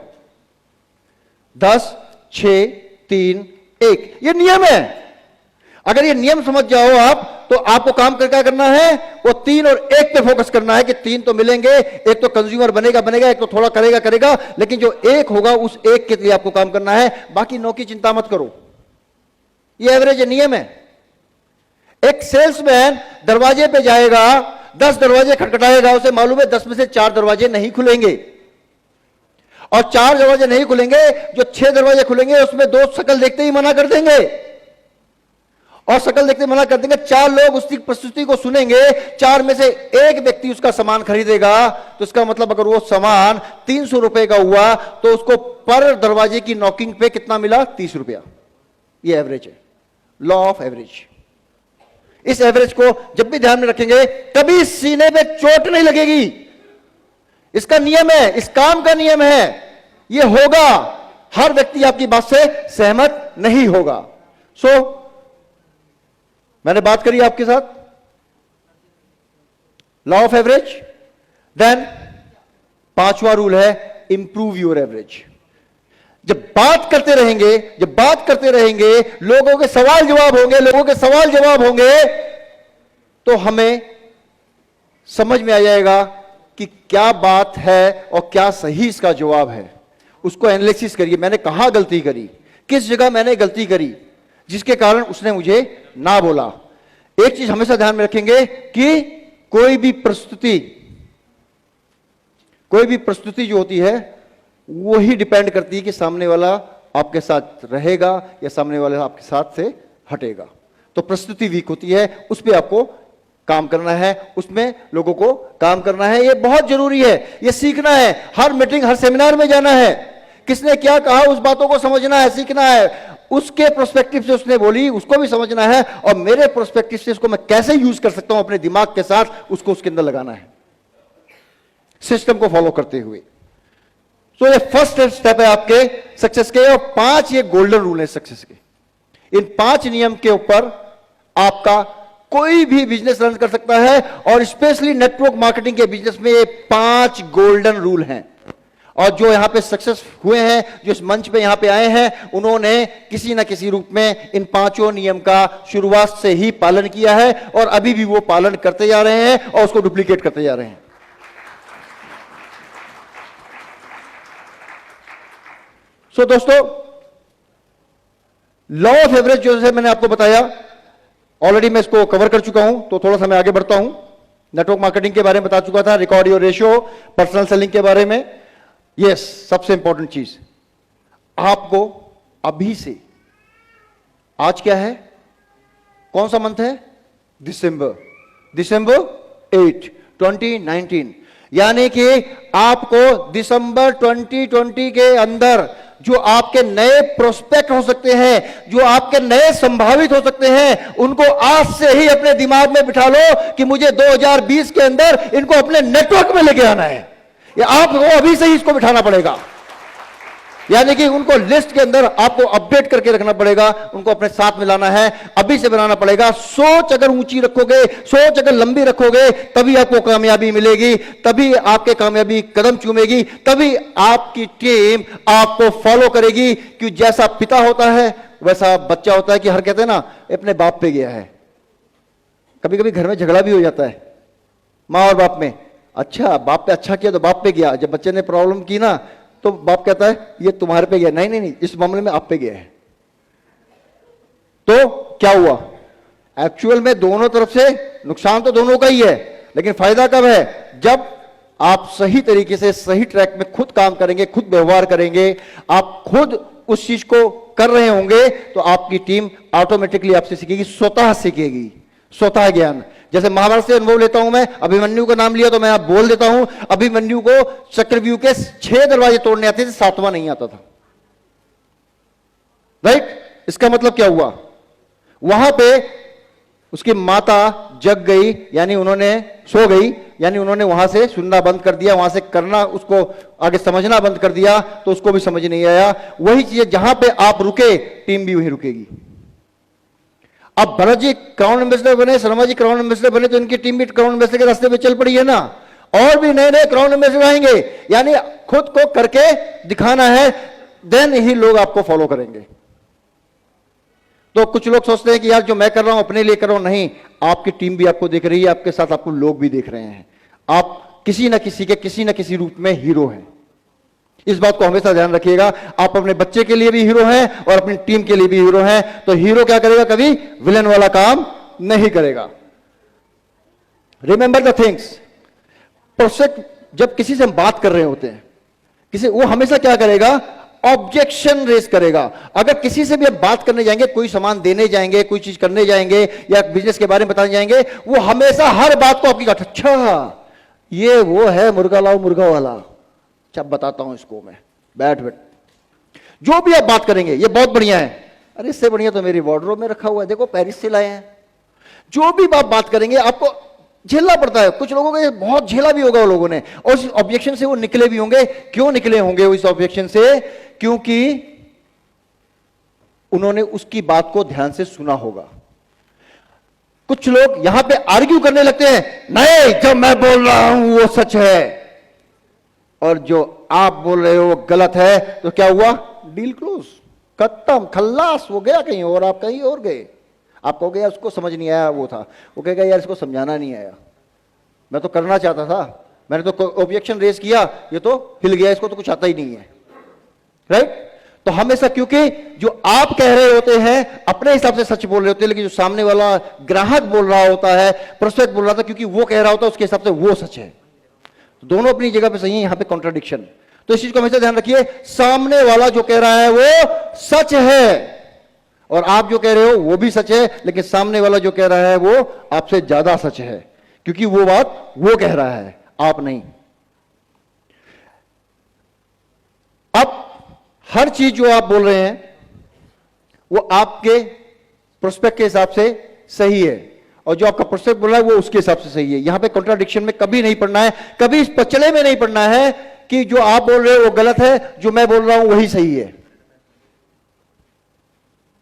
10, 6, 3, 1। ये नियम है। अगर ये नियम समझ जाओ आप, तो आपको काम कर क्या करना है? वो 3 और 1 पे फोकस करना है कि 3 तो मिलेंगे, एक तो कंज्यूमर बनेगा, एक तो थोड़ा करेगा, लेकिन जो एक होगा उस एक के लिए आपको काम करना है, बाकी 9 की चिंता मत करो। ये एवरेज नियम है। एक सेल्समैन दरवाजे पे जाएगा, 10 दरवाजे खटखटाएगा, उसे मालूम है 10 में से 4 दरवाजे नहीं खुलेंगे और 4 दरवाजे नहीं खुलेंगे, जो 6 दरवाजे खुलेंगे उसमें 2 शक्ल देखते ही मना कर देंगे और शक्ल देखते मना कर देंगे। 4 लोग उसकी प्रस्तुति को सुनेंगे, 4 में से एक व्यक्ति उसका सामान खरीदेगा। तो इसका मतलब अगर वो सामान 300 रुपए का हुआ तो उसको पर दरवाजे की नॉकिंग पे कितना मिला? 30 रुपया। ये एवरेज है, लॉ ऑफ एवरेज। इस एवरेज को जब भी ध्यान में रखेंगे, कभी सीने पे चोट नहीं लगेगी। इसका नियम है, इस काम का नियम है, ये होगा। हर व्यक्ति आपकी बात से सहमत नहीं होगा। मैंने बात करी आपके साथ लॉ ऑफ एवरेज। देन 5वां रूल है इंप्रूव योर एवरेज। जब बात करते रहेंगे, लोगों के सवाल जवाब होंगे, तो हमें समझ में आ जाएगा कि क्या बात है और क्या सही इसका जवाब है। उसको एनालिसिस करिए, मैंने कहां गलती करी, किस जगह मैंने गलती करी जिसके कारण उसने मुझे ना बोला। एक चीज हमेशा ध्यान में रखेंगे कि कोई भी प्रस्तुति जो होती है वो ही डिपेंड करती है कि सामने वाला आपके साथ रहेगा या सामने वाला आपके साथ से हटेगा। तो प्रस्तुति वीक होती है, उस पर आपको काम करना है, उसमें लोगों को काम करना है। ये बहुत जरूरी है, ये सीखना है। हर मीटिंग, हर सेमिनार में जाना है, किसने क्या कहा उस बातों को समझना है, सीखना है। उसके प्रोस्पेक्टिव से उसने बोली उसको भी समझना है और मेरे प्रोस्पेक्टिव से इसको मैं कैसे यूज कर सकता हूं अपने दिमाग के साथ, उसको उसके अंदर लगाना है, सिस्टम को फॉलो करते हुए। तो ये फर्स्ट स्टेप है आपके सक्सेस के, और 5 ये गोल्डन रूल है सक्सेस के। इन 5 नियम के ऊपर आपका कोई भी बिजनेस रन कर सकता है, और स्पेशली नेटवर्क मार्केटिंग के बिजनेस में ये 5 गोल्डन रूल हैं। और जो यहां पे सक्सेस हुए हैं, जो इस मंच पे यहां पे आए हैं, उन्होंने किसी ना किसी रूप में इन 5 नियम का शुरुआत से ही पालन किया है और अभी भी वो पालन करते जा रहे हैं और उसको डुप्लीकेट करते जा रहे हैं। सो दोस्तों, लॉ ऑफ एवरेज जो है मैंने आपको बताया, ऑलरेडी मैं इसको कवर कर चुका हूं, तो थोड़ा सा मैं आगे बढ़ता हूं। नेटवर्क मार्केटिंग के बारे में बता चुका था, record your ratio, personal selling के बारे में। यस, सबसे इंपॉर्टेंट चीज आपको अभी से, आज क्या है, कौन सा मंथ है? दिसंबर 8, 2019। यानी कि आपको दिसंबर 2020 के अंदर जो आपके नए प्रोस्पेक्ट हो सकते हैं, जो आपके नए संभावित हो सकते हैं, उनको आज से ही अपने दिमाग में बिठा लो कि मुझे 2020 के अंदर इनको अपने नेटवर्क में लेके आना है। ये आपको अभी से ही इसको बिठाना पड़ेगा। यानी कि उनको लिस्ट के अंदर आपको अपडेट करके रखना पड़ेगा, उनको अपने साथ मिलाना है, अभी से बनाना पड़ेगा। सोच अगर ऊंची रखोगे, सोच अगर लंबी रखोगे, तभी आपको कामयाबी मिलेगी, तभी आपके कामयाबी कदम चूमेगी, तभी आपकी टीम आपको फॉलो करेगी। क्योंकि जैसा पिता होता है वैसा बच्चा होता है। कि हर कहते हैं ना, अपने बाप पे गया है। कभी कभी घर में झगड़ा भी हो जाता है माँ और बाप में। अच्छा, बाप पे अच्छा किया तो बाप पे गया, जब बच्चे ने प्रॉब्लम की ना तो बाप कहता है ये तुम्हारे पे गया। नहीं नहीं नहीं, इस मामले में आप पे गया है। तो क्या हुआ, एक्चुअल में दोनों तरफ से नुकसान तो दोनों का ही है, लेकिन फायदा कब है? जब आप सही तरीके से सही ट्रैक में खुद काम करेंगे, खुद व्यवहार करेंगे, आप खुद उस चीज को कर रहे होंगे, तो आपकी टीम ऑटोमेटिकली आपसे सीखेगी, स्वतः सीखेगी, स्वतः ज्ञान। जैसे महाभारत से अनुभव लेता हूं मैं, अभिमन्यु का नाम लिया तो मैं आप बोल देता हूं, अभिमन्यु को चक्रव्यूह के 6 दरवाजे तोड़ने आते थे, 7वां नहीं आता था, राइट? इसका मतलब क्या हुआ? वहां पे उसकी माता जग गई, यानी उन्होंने सो गई, यानी उन्होंने वहां से सुनना बंद कर दिया, वहां से करना, उसको आगे समझना बंद कर दिया, तो उसको भी समझ नहीं आया। वही चीज जहां पे आप रुके, टीम भी वहीं रुकेगी। अब भरत जी क्राउन एम्बेसडर बने, शर्मा जी क्राउन एम्बेसडर बने, तो इनकी टीम भी क्राउन एम्बेसडर के रास्ते पे चल पड़ी है ना। और भी नए नए क्राउन एम्बेसडर आएंगे, यानी खुद को करके दिखाना है, देन ही लोग आपको फॉलो करेंगे। तो कुछ लोग सोचते हैं कि यार जो मैं कर रहा हूं अपने लिए कर रहा हूं, नहीं, आपकी टीम भी आपको देख रही है, आपके साथ आपको लोग भी देख रहे हैं। आप किसी न किसी के किसी न किसी रूप में हीरो हैं। इस बात को हमेशा ध्यान रखिएगा। आप अपने बच्चे के लिए भी हीरो हैं और अपनी टीम के लिए भी हीरो हैं। तो हीरो क्या करेगा? कभी विलन वाला काम नहीं करेगा। Remember the things. प्रोस्पेक्ट जब किसी से हम बात कर रहे होते हैं, किसी, वो हमेशा क्या करेगा? ऑब्जेक्शन रेस करेगा। अगर किसी से भी आप बात करने जाएंगे, कोई सामान देने जाएंगे, कोई चीज करने जाएंगे या बिजनेस के बारे में बताने जाएंगे, वो हमेशा हर बात को आपकी अच्छा ये वो है मुर्गा लाओ मुर्गा वाला, अच्छा बताता हूं इसको मैं, बैठ बैठ। जो भी आप बात करेंगे ये बहुत बढ़िया है, अरे इससे बढ़िया तो मेरी वार्डरोब में रखा हुआ है, देखो पेरिस से लाए हैं। जो भी आप बात करेंगे आपको झेलना पड़ता है। कुछ लोगों को बहुत झेला भी होगा वो लोगों ने, और इस ऑब्जेक्शन से वो निकले भी होंगे। क्यों निकले होंगे वो इस ऑब्जेक्शन से? क्योंकि उन्होंने उसकी बात को ध्यान से सुना होगा। कुछ लोग यहां पे आर्ग्यू करने लगते हैं, नहीं जो मैं बोल रहा हूं वो सच है और जो आप बोल रहे हो वो गलत है। तो क्या हुआ? डील क्लोज, खत्म, खल्लास हो गया कहीं और, आप कहीं और गए। आप कहोगे यार उसको समझ नहीं आया, वो था, वो कहेगा यार इसको समझाना नहीं आया, मैं तो करना चाहता था, मैंने तो ऑब्जेक्शन रेज किया, ये तो हिल गया, इसको तो कुछ आता ही नहीं है। राइट? तो हमेशा, क्योंकि जो आप कह रहे होते हैं अपने हिसाब से सच बोल रहे होते हैं, लेकिन जो सामने वाला ग्राहक बोल रहा होता है, प्रोस्पेक्ट बोल रहा था, क्योंकि वो कह रहा होता है उसके हिसाब से वो सच है। तो दोनों अपनी जगह पे सही है, यहां पे कॉन्ट्राडिक्शन। तो इस चीज को हमेशा ध्यान रखिए, सामने वाला जो कह रहा है वो सच है और आप जो कह रहे हो वो भी सच है, लेकिन सामने वाला जो कह रहा है वो आपसे ज्यादा सच है, क्योंकि वो बात वो कह रहा है, आप नहीं। अब हर चीज जो आप बोल रहे हैं वो आपके प्रोस्पेक्ट के हिसाब से सही है और जो आपका प्रोस्पेक्ट बोल रहा है वो उसके हिसाब से सही है। यहां पे कॉन्ट्राडिक्शन में कभी नहीं पड़ना है, कभी इस पचड़े में नहीं पड़ना है कि जो आप बोल रहे हो वो गलत है, जो मैं बोल रहा हूं वही सही है।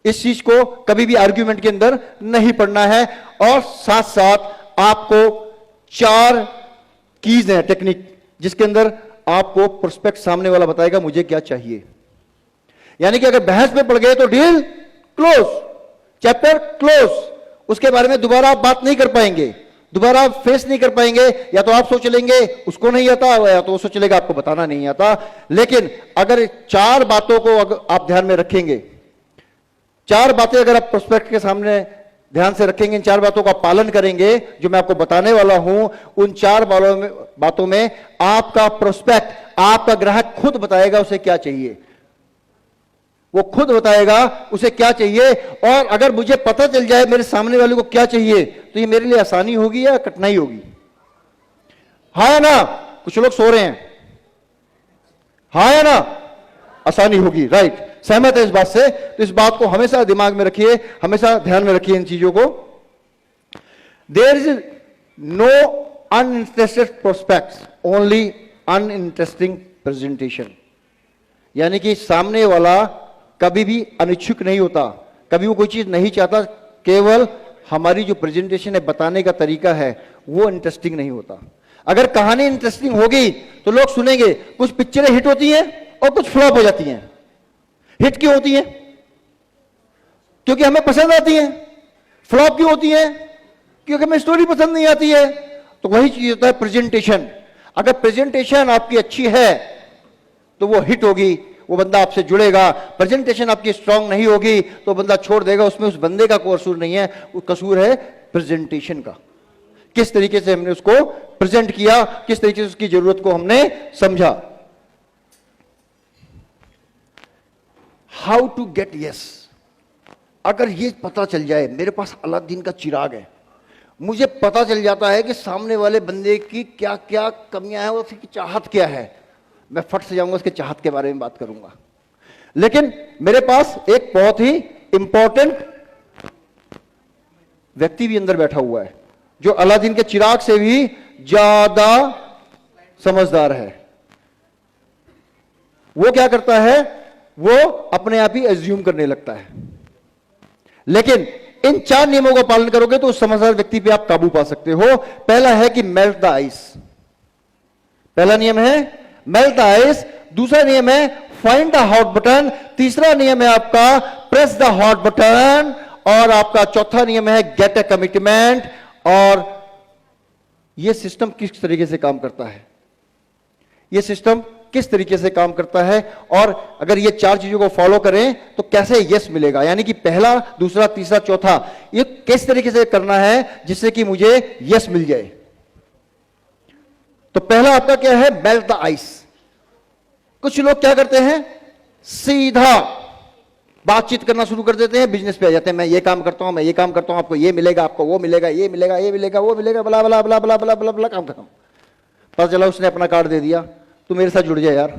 इस चीज को कभी भी आर्ग्यूमेंट के अंदर नहीं पड़ना है। और साथ साथ आपको 4 कीज हैं, टेक्निक, जिसके अंदर आपको प्रोस्पेक्ट सामने वाला बताएगा मुझे क्या चाहिए। यानी कि अगर बहस में पड़ गए तो डील क्लोज, चैप्टर क्लोज, उसके बारे में दोबारा आप बात नहीं कर पाएंगे, दोबारा आप फेस नहीं कर पाएंगे। या तो आप सोच लेंगे उसको नहीं आता, या तो वो सोच लेगा आपको बताना नहीं आता। लेकिन अगर 4 बातों को अगर आप ध्यान में रखेंगे, 4 बातें अगर आप प्रोस्पेक्ट के सामने ध्यान से रखेंगे, इन 4 बातों का पालन करेंगे जो मैं आपको बताने वाला हूं, उन 4 बातों में आपका प्रोस्पेक्ट, आपका ग्राहक खुद बताएगा उसे क्या चाहिए, वो खुद बताएगा उसे क्या चाहिए। और अगर मुझे पता चल जाए मेरे सामने वाले को क्या चाहिए, तो ये मेरे लिए आसानी होगी या कठिनाई होगी? हाँ या ना? कुछ लोग सो रहे हैं, हाँ या ना? आसानी होगी, राइट? सहमत है इस बात से? तो इस बात को हमेशा दिमाग में रखिए, हमेशा ध्यान में रखिए इन चीजों को। There is no uninterested prospects, only uninteresting presentation. यानी कि सामने वाला कभी भी अनिच्छुक नहीं होता, कभी वो कोई चीज नहीं चाहता, केवल हमारी जो प्रेजेंटेशन है, बताने का तरीका है, वो इंटरेस्टिंग नहीं होता। अगर कहानी इंटरेस्टिंग होगी तो लोग सुनेंगे। कुछ पिक्चरें हिट होती हैं और कुछ फ्लॉप हो जाती हैं। हिट क्यों होती हैं? क्योंकि हमें पसंद आती हैं। फ्लॉप क्यों होती हैं? क्योंकि हमें स्टोरी पसंद नहीं आती है। तो वही चीज होता है प्रेजेंटेशन। अगर प्रेजेंटेशन आपकी अच्छी है तो वो हिट होगी, वो बंदा आपसे जुड़ेगा। प्रेजेंटेशन आपकी स्ट्रांग नहीं होगी तो बंदा छोड़ देगा। उसमें उस बंदे का कोई कसूर नहीं है, वो कसूर है प्रेजेंटेशन का। किस तरीके से हमने उसको प्रेजेंट किया, किस तरीके से उसकी जरूरत को हमने समझा। How to get yes. अगर ये पता चल जाए, मेरे पास अलादीन का चिराग है, मुझे पता चल जाता है कि सामने वाले बंदे की क्या क्या कमियां हैं, उसकी चाहत क्या है, मैं फट से जाऊंगा उसके चाहत के बारे में बात करूंगा। लेकिन मेरे पास एक बहुत ही इंपॉर्टेंट व्यक्ति भी अंदर बैठा हुआ है जो अलादीन के चिराग से भी ज्यादा समझदार है। वो क्या करता है, वो अपने आप ही एज्यूम करने लगता है। लेकिन इन 4 नियमों का पालन करोगे तो उस समझदार व्यक्ति पे आप काबू पा सकते हो। पहला है कि मेल्ट द आइस, पहला नियम है मेल्ट द आइस। दूसरा नियम है फाइंड द हॉट बटन। तीसरा नियम है आपका प्रेस द हॉट बटन। और आपका चौथा नियम है गेट अ कमिटमेंट। और यह सिस्टम किस तरीके से काम करता है, यह सिस्टम किस तरीके से काम करता है, और अगर ये 4 चीजों को फॉलो करें तो कैसे यस मिलेगा, यानी कि पहला, दूसरा, तीसरा, चौथा, ये किस तरीके से करना है जिससे कि मुझे यस मिल जाए। तो पहला आपका क्या है, मेल्ट द आइस। कुछ लोग क्या करते हैं, सीधा बातचीत करना शुरू कर देते हैं, बिजनेस पे आ जाते हैं। मैं ये काम करता हूं, मैं ये काम करता हूं, आपको ये मिलेगा, आपको वो मिलेगा, ये मिलेगा, ये मिलेगा, वो मिलेगा, बला बला बला बला बला बला बला, काम खत्म। पता चला उसने अपना कार्ड दे दिया, तू मेरे साथ जुड़ जाए यार,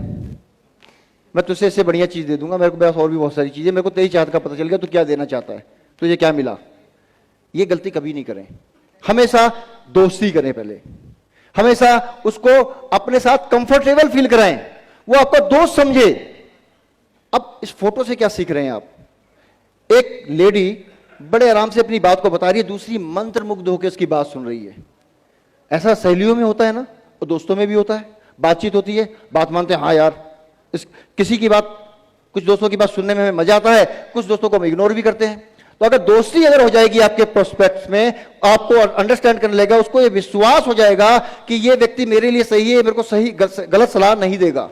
मैं तुझसे इससे बढ़िया चीज दे दूंगा, मेरे को पास और भी बहुत सारी चीजें, मेरे को तेरी चाहत का पता चल गया, तू क्या देना चाहता है, तुझे क्या मिला। ये गलती कभी नहीं करें, हमेशा दोस्ती करें। पहले हमेशा उसको अपने साथ कंफर्टेबल फील कराएं, वो आपका दोस्त समझे। अब इस फोटो से क्या सीख रहे हैं आप, एक लेडी बड़े आराम से अपनी बात को बता रही है, दूसरी मंत्रमुग्ध होकर उसकी बात सुन रही है। ऐसा सहेलियों में होता है ना, और दोस्तों में भी होता है, बातचीत होती है, बात मानते हैं, हाँ यार किसी की बात, कुछ दोस्तों की बात सुनने में हमें मजा आता है, कुछ दोस्तों को हम इग्नोर भी करते हैं। तो अगर दोस्ती अगर हो जाएगी आपके प्रोस्पेक्ट्स में, आपको अंडरस्टैंड करने लगेगा, उसको ये विश्वास हो जाएगा कि ये व्यक्ति मेरे लिए सही है, मेरे को सही गलत सलाह नहीं देगा,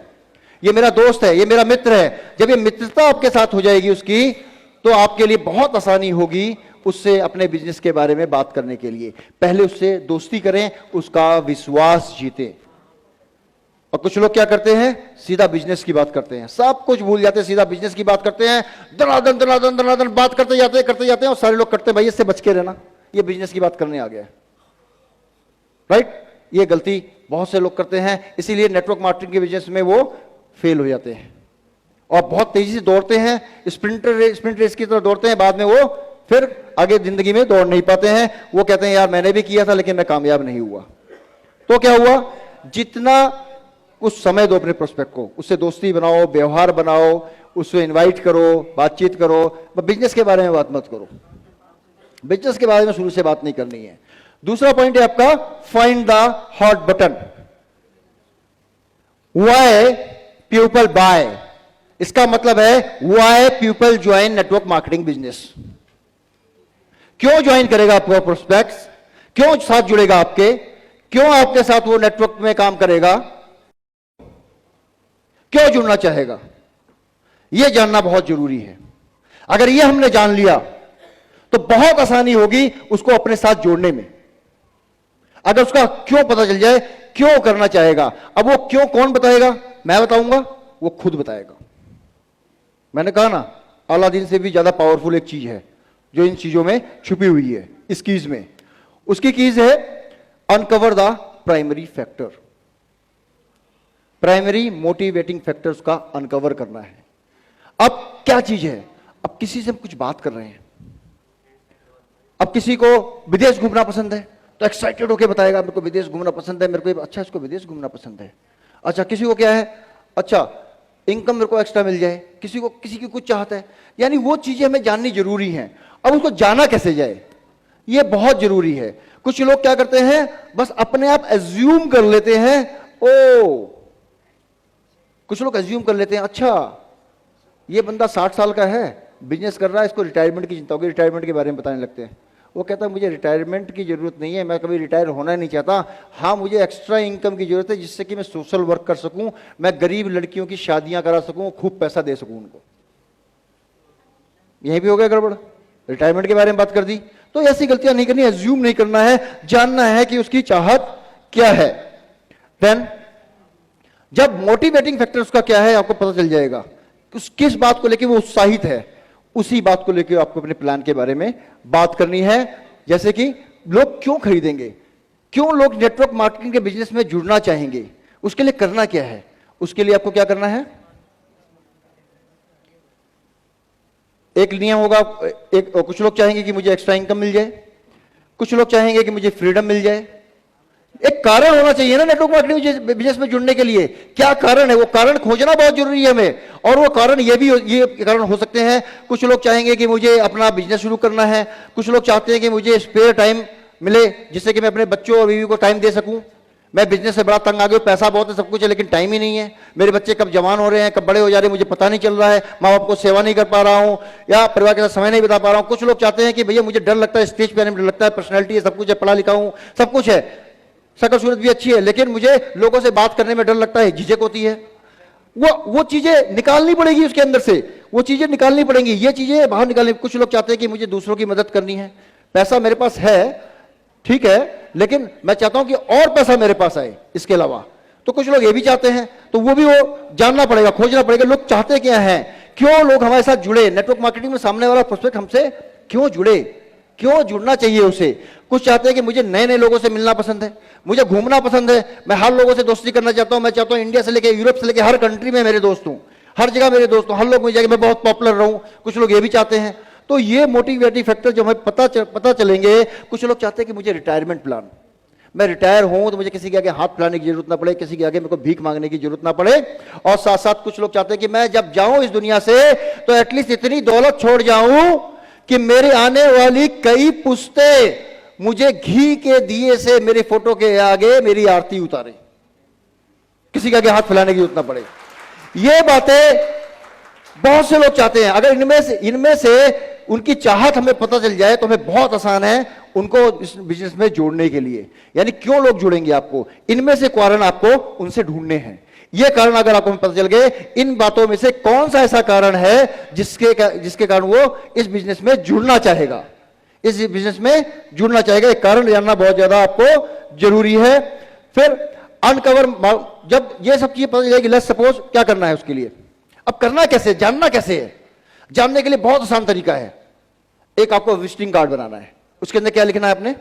ये मेरा दोस्त है, ये मेरा मित्र है। जब ये मित्रता आपके साथ हो जाएगी उसकी, तो आपके लिए बहुत आसानी होगी उससे अपने बिजनेस के बारे में बात करने के लिए। पहले उससे दोस्ती करें, उसका विश्वास जीतें। और कुछ लोग क्या करते हैं, सीधा बिजनेस की बात करते हैं, सब कुछ भूल जाते हैं, सीधा बिजनेस की बात करते हैं, दनादन दनादन दनादन बात करते जाते हैं, और सारे लोग करते हैं भाई इससे बच के रहना, ये बिजनेस की बात करने आ गया है। राइट, ये गलती बहुत से लोग करते हैं, इसीलिए नेटवर्क मार्केटिंग के बिजनेस में वो फेल हो जाते हैं और बहुत तेजी से दौड़ते हैं, स्प्रिंट रेस की तरह दौड़ते हैं, बाद में वो फिर आगे जिंदगी में दौड़ नहीं पाते हैं। वो कहते हैं यार मैंने भी किया था लेकिन मैं कामयाब नहीं हुआ। तो क्या हुआ, जितना उस समय दो अपने प्रोस्पेक्ट को, उससे दोस्ती बनाओ, व्यवहार बनाओ, उससे इनवाइट करो, बातचीत करो, बिजनेस के बारे में बात मत करो, बिजनेस के बारे में शुरू से बात नहीं करनी है। दूसरा पॉइंट है आपका find the hot button. Why people buy, इसका मतलब है why people join network marketing business. क्यों ज्वाइन करेगा आपका प्रोस्पेक्ट्स, क्यों साथ जुड़ेगा आपके, क्यों आपके साथ वो नेटवर्क में काम करेगा, क्यों जुड़ना चाहेगा, यह जानना बहुत जरूरी है। अगर यह हमने जान लिया तो बहुत आसानी होगी उसको अपने साथ जोड़ने में। अगर उसका क्यों पता चल जाए, क्यों करना चाहेगा, अब वो क्यों कौन बताएगा, मैं बताऊंगा, वो खुद बताएगा। मैंने कहा ना, अलादीन से भी ज्यादा पावरफुल एक चीज है जो इन चीजों में छुपी हुई है, इस कीज में। उसकी कीज है uncover the primary factor, primary motivating factors का अनकवर करना है। अब क्या चीज है, अब किसी से हम कुछ बात कर रहे हैं, अब किसी को विदेश घूमना पसंद है तो एक्साइटेड होकर बताएगा मेरे को विदेश घूमना पसंद है, मेरे को अच्छा इसको विदेश घूमना पसंद है। अच्छा किसी को क्या है, अच्छा इनकम मेरे को एक्स्ट्रा मिल जाए, किसी की कुछ चाहता है, यानी वो चीजें हमें जाननी जरूरी हैं। अब उसको जाना कैसे जाए, ये बहुत जरूरी है। कुछ लोग क्या करते हैं, बस अपने आप एज्यूम कर लेते हैं, ओ कुछ लोग एज्यूम कर लेते हैं, अच्छा ये बंदा 60 साल का है, बिजनेस कर रहा है, इसको रिटायरमेंट की चिंता होगी, रिटायरमेंट के बारे में बताने लगते हैं। वो कहता है मुझे रिटायरमेंट की जरूरत नहीं है, मैं कभी रिटायर होना नहीं चाहता, हाँ मुझे एक्स्ट्रा इनकम की जरूरत है जिससे कि मैं सोशल वर्क कर सकूं, मैं गरीब लड़कियों की शादियां करा सकूं, खूब पैसा दे सकूं उनको। यही भी हो गया गड़बड़, रिटायरमेंट के बारे में बात कर दी। तो ऐसी गलतियां नहीं करनी, एज्यूम नहीं करना है, जानना है कि उसकी चाहत क्या है। देन जब मोटिवेटिंग फैक्टर उसका क्या है आपको पता चल जाएगा, किस बात को लेकर वो उत्साहित है, उसी बात को लेकर आपको अपने प्लान के बारे में बात करनी है। जैसे कि लोग क्यों खरीदेंगे, क्यों लोग नेटवर्क मार्केटिंग के बिजनेस में जुड़ना चाहेंगे, उसके लिए करना क्या है। उसके लिए आपको क्या करना है, एक नियम होगा, कुछ लोग चाहेंगे कि मुझे एक्स्ट्रा इनकम मिल जाए, कुछ लोग चाहेंगे कि मुझे फ्रीडम मिल जाए। एक कारण होना चाहिए ना नेटवर्क मार्केटिंग बिजनेस में जुड़ने के लिए। क्या कारण है? वो कारण खोजना बहुत जरूरी है हमें। और वो कारण ये कारण हो सकते हैं, कुछ लोग चाहेंगे कि मुझे अपना बिजनेस शुरू करना है, कुछ लोग चाहते हैं कि मुझे स्पेयर टाइम मिले जिससे कि मैं अपने बच्चों और बीवी को टाइम दे सकूं। मैं बिजनेस से बड़ा तंग आ गया, पैसा बहुत है, सब कुछ है, लेकिन टाइम ही नहीं है। मेरे बच्चे कब जवान हो रहे हैं, कब बड़े हो जा रहे हैं, मुझे पता नहीं चल रहा है। माँ बाप को सेवा नहीं कर पा रहा हूँ, या परिवार के साथ समय नहीं बिता पा रहा हूँ। कुछ लोग चाहते हैं कि भैया मुझे डर लगता है, स्टेज पे आने में डर लगता है, पर्सनैलिटी है, सब कुछ है, पढ़ा लिखा हूँ, सब कुछ है, शकल सूरत भी अच्छी है, लेकिन मुझे लोगों से बात करने में डर लगता है, झिझक होती है। वो चीजें निकालनी पड़ेगी उसके अंदर से, वो चीजें निकालनी पड़ेंगी, ये चीजें बाहर निकालनी। कुछ लोग चाहते हैं कि मुझे दूसरों की मदद करनी है, पैसा मेरे पास है, ठीक है, लेकिन मैं चाहता हूं कि और पैसा मेरे पास आए इसके अलावा। तो कुछ लोग ये भी चाहते हैं, तो वो भी वो जानना पड़ेगा, खोजना पड़ेगा, लोग चाहते क्या हैं, क्यों लोग हमारे साथ जुड़े। नेटवर्क मार्केटिंग में सामने वाला प्रोस्पेक्ट हमसे क्यों जुड़े, क्यों जुड़ना चाहिए उसे। कुछ चाहते हैं कि मुझे नए नए लोगों से मिलना पसंद है, मुझे घूमना पसंद है, मैं हर लोगों से दोस्ती करना चाहता हूं। मैं चाहता हूं इंडिया से लेकर यूरोप से लेकर हर कंट्री में मेरे दोस्त हूं, हर जगह मेरे दोस्त हूं, हर लोग मुझे मैं बहुत पॉपुलर रहूं। कुछ लोग ये भी चाहते हैं। तो ये मोटिवेटिव फैक्टर जो हमें पता चलेंगे। कुछ लोग चाहते हैं कि मुझे रिटायरमेंट प्लान, मैं रिटायर हूं तो मुझे किसी के आगे हाथ फैलाने की जरूरत ना पड़े, किसी के आगे मेरे को भीख मांगने की जरूरत ना पड़े। और साथ साथ कुछ लोग चाहते हैं कि मैं जब जाऊं इस दुनिया से तो एटलीस्ट इतनी दौलत छोड़ जाऊं कि मेरे आने वाली कई पुश्तें मुझे घी के दिए से मेरे फोटो के आगे मेरी आरती उतारे, किसी के आगे हाथ फैलाने की जरूरत ना पड़े। ये बातें बहुत से लोग चाहते हैं। अगर इनमें से उनकी चाहत हमें पता चल जाए तो हमें बहुत आसान है उनको इस बिजनेस में जोड़ने के लिए। यानी क्यों लोग जुड़ेंगे आपको, इनमें से कारण आपको उनसे ढूंढने हैं। ये कारण अगर आपको पता चल गए, इन बातों में से कौन सा ऐसा कारण है जिसके कारण वो इस बिजनेस में जुड़ना चाहेगा, इस बिजनेस में जुड़ना चाहेगा, एक कारण जानना बहुत ज्यादा आपको जरूरी है। फिर अनकवर, जब ये सब चीजें पता चल जाएगी, लेट्स सपोज क्या करना है उसके लिए। अब करना कैसे, जानना कैसे है? जानने के लिए बहुत आसान तरीका है। एक आपको विजिटिंग कार्ड बनाना है, उसके अंदर क्या लिखना है आपने,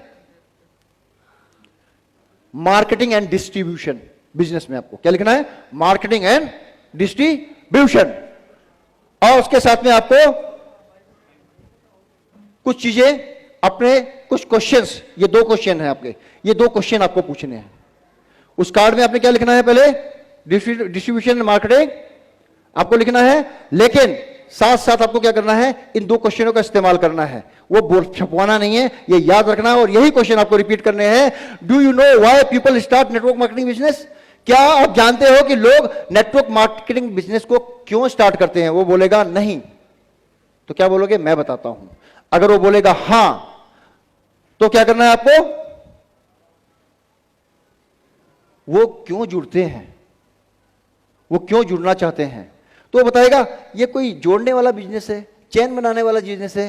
मार्केटिंग एंड डिस्ट्रीब्यूशन। बिजनेस में आपको क्या लिखना है, मार्केटिंग एंड डिस्ट्रीब्यूशन। और उसके साथ में आपको कुछ चीजें, अपने कुछ क्वेश्चंस, ये 2 क्वेश्चन है आपके, ये 2 क्वेश्चन आपको पूछने हैं। उस कार्ड में आपने क्या लिखना है, पहले डिस्ट्रीब्यूशन मार्केटिंग आपको लिखना है, लेकिन साथ साथ आपको क्या करना है, इन 2 क्वेश्चनों का इस्तेमाल करना है। वो बोल छपवाना नहीं है, ये याद रखना है। और यही क्वेश्चन आपको रिपीट करने हैं। Do you know why people start network marketing business? क्या आप जानते हो कि लोग नेटवर्क मार्केटिंग बिजनेस को क्यों स्टार्ट करते हैं? वो बोलेगा नहीं, तो क्या बोलोगे, मैं बताता हूं। अगर वो बोलेगा हां, तो क्या करना है आपको, वो क्यों जुड़ते हैं, वो क्यों जुड़ना चाहते हैं, तो वो बताएगा ये कोई जोड़ने वाला बिजनेस है, चैन बनाने वाला बिजनेस है।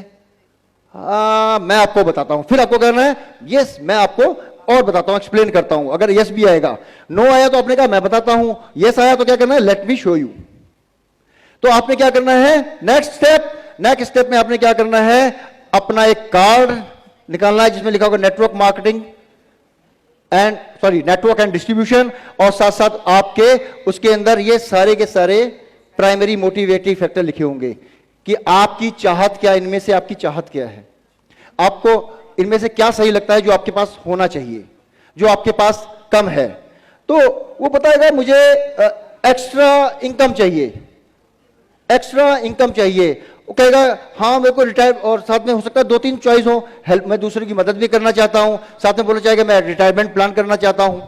मैं आपको बताता हूं। फिर आपको कहना है यस, मैं आपको और बताता हूं, एक्सप्लेन करता हूं। अगर यस भी आएगा, नो आया तो आपने कहा मैं बताता हूं, यस आया तो क्या करना है, लेट मी शो यू। तो आपने क्या करना है, नेक्स्ट स्टेप में आपने क्या करना है, अपना एक कार्ड निकालना है जिसमें लिखा होगा network marketing network and distribution, और साथ साथ आपके उसके अंदर ये सारे के सारे प्राइमरी मोटिवेटिव फैक्टर लिखे होंगे कि आपकी चाहत क्या, इनमें से आपकी चाहत क्या है, आपको इनमें से क्या सही लगता है जो आपके पास होना चाहिए, जो आपके पास कम है। तो वो बताएगा मुझे एक्स्ट्रा इनकम चाहिए, एक्स्ट्रा इनकम चाहिए। वो कहेगा हाँ मेरे को रिटायर, और साथ में हो सकता है 2-3 चॉइस हो, हेल्प, मैं दूसरे की मदद भी करना चाहता हूं, साथ में बोलना चाहेगा मैं रिटायरमेंट प्लान करना चाहता हूं।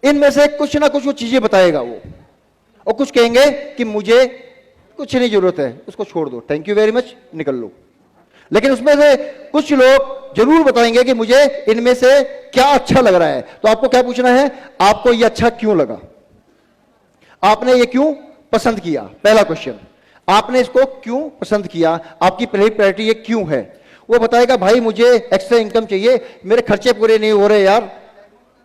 इनमें से कुछ ना कुछ वो चीजें बताएगा वो, और कुछ कहेंगे कि मुझे कुछ नहीं जरूरत है, उसको छोड़ दो, थैंक यू वेरी मच, निकल लो। लेकिन उसमें से कुछ लोग जरूर बताएंगे कि मुझे इनमें से क्या अच्छा लग रहा है। तो आपको क्या पूछना है, आपको ये अच्छा क्यों लगा, आपने ये क्यों पसंद किया, पहला क्वेश्चन, आपने इसको क्यों पसंद किया, आपकी पहली प्रायोरिटी ये क्यों है। वो बताएगा भाई मुझे एक्स्ट्रा इनकम चाहिए, मेरे खर्चे पूरे नहीं हो रहे यार,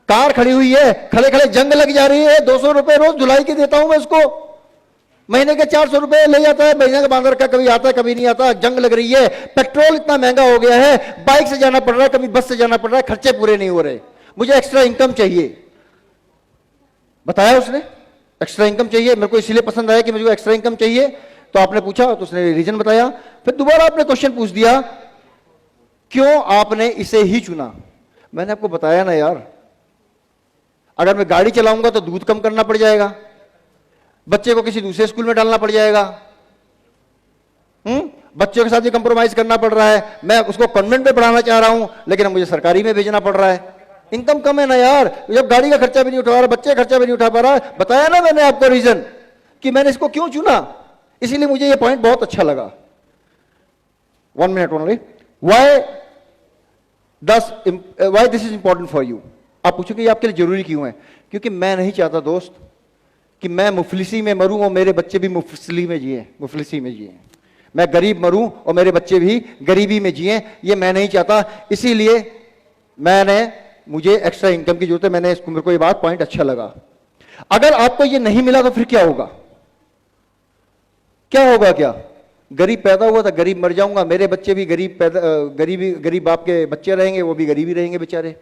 कार खड़ी हुई है, खड़े खड़े जंग लग जा रही है, 200 रुपए रोज धुलाई के देता हूं मैं उसको, महीने के 400 रुपए ले जाता है, महीने का बांध रखा, कभी आता है कभी नहीं आता, जंग लग रही है, पेट्रोल इतना महंगा हो गया है, बाइक से जाना पड़ रहा है, कभी बस से जाना पड़ रहा है, खर्चे पूरे नहीं हो रहे, मुझे एक्स्ट्रा इनकम चाहिए। बताया उसने एक्स्ट्रा इनकम चाहिए, मेरे को इसलिए पसंद आया कि मुझे एक्स्ट्रा इनकम चाहिए। तो आपने पूछा तो उसने रीजन बताया, फिर दोबारा आपने क्वेश्चन पूछ दिया क्यों आपने इसे ही चुना। मैंने आपको बताया ना यार, अगर मैं गाड़ी चलाऊंगा तो दूध कम करना पड़ जाएगा, बच्चे को किसी दूसरे स्कूल में डालना पड़ जाएगा, बच्चों के साथ भी कंप्रोमाइज करना पड़ रहा है, मैं उसको कॉन्वेंट में पढ़ाना चाह रहा हूं लेकिन अब मुझे सरकारी में भेजना पड़ रहा है, इनकम कम है ना यार, जब गाड़ी का खर्चा भी नहीं उठा रहा, बच्चे का खर्चा भी नहीं उठा पा रहा। बताया ना मैंने आपको रीजन कि मैंने इसको क्यों चुना, इसीलिए मुझे ये पॉइंट बहुत अच्छा लगा। 1 minute only, why this is important for you. आप पूछोगे ये आपके लिए जरूरी क्यों है? क्योंकि मैं नहीं चाहता दोस्त कि मैं मुफलिसी में मरूं और मेरे बच्चे भी मुफलिसी में जिए, मैं गरीब मरूं और मेरे बच्चे भी गरीबी में जिए, ये मैं नहीं चाहता। इसीलिए मुझे एक्स्ट्रा इनकम की जरूरत है। मेरे को ये बात पॉइंट अच्छा लगा। अगर आपको ये नहीं मिला तो फिर क्या होगा? क्या गरीब पैदा हुआ था, गरीब मर जाऊंगा, मेरे बच्चे भी गरीब बाप के बच्चे रहेंगे, वो भी गरीबी रहेंगे बेचारे।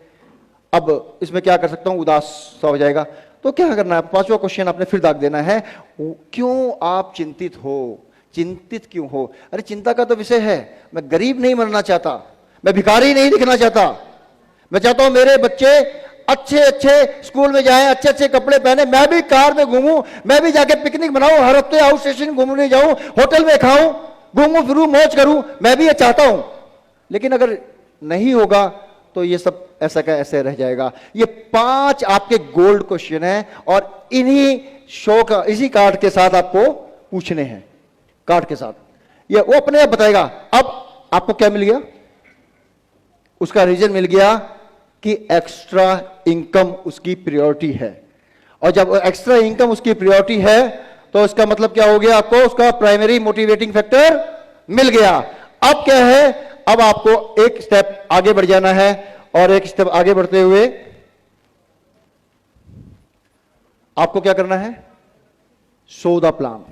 अब इसमें क्या कर सकता हूं? उदास सा हो जाएगा। तो क्या करना है? 5वां क्वेश्चन आपने फिर दाग देना है, क्यों आप चिंतित हो? चिंतित क्यों हो? अरे चिंता का तो विषय है, मैं गरीब नहीं मरना चाहता, मैं भिखारी नहीं दिखना चाहता, मैं चाहता हूं मेरे बच्चे अच्छे अच्छे स्कूल में जाएं, अच्छे अच्छे कपड़े पहने, मैं भी कार में घूमूं, मैं भी जाके पिकनिक मनाऊं, हर हफ्ते आउट स्टेशन घूमने जाऊं, होटल में खाऊं, घूमूं फिरूं, मौज करूं, मैं भी ये चाहता हूं। लेकिन अगर नहीं होगा तो ये सब ऐसा का ऐसे रह जाएगा। ये 5 आपके गोल्ड क्वेश्चन है और इसी कार्ड के साथ आपको पूछने हैं, कार्ड के साथ ये वो अपने आप बताएगा। अब आपको क्या मिल गया? उसका रीजन मिल गया कि एक्स्ट्रा इनकम उसकी प्रायोरिटी है, और जब एक्स्ट्रा इनकम उसकी प्रायोरिटी है तो इसका मतलब क्या हो गया? आपको उसका प्राइमरी मोटिवेटिंग फैक्टर मिल गया। अब क्या है? अब आपको एक स्टेप आगे बढ़ जाना है, और एक स्टेप आगे बढ़ते हुए आपको क्या करना है? Show the plan.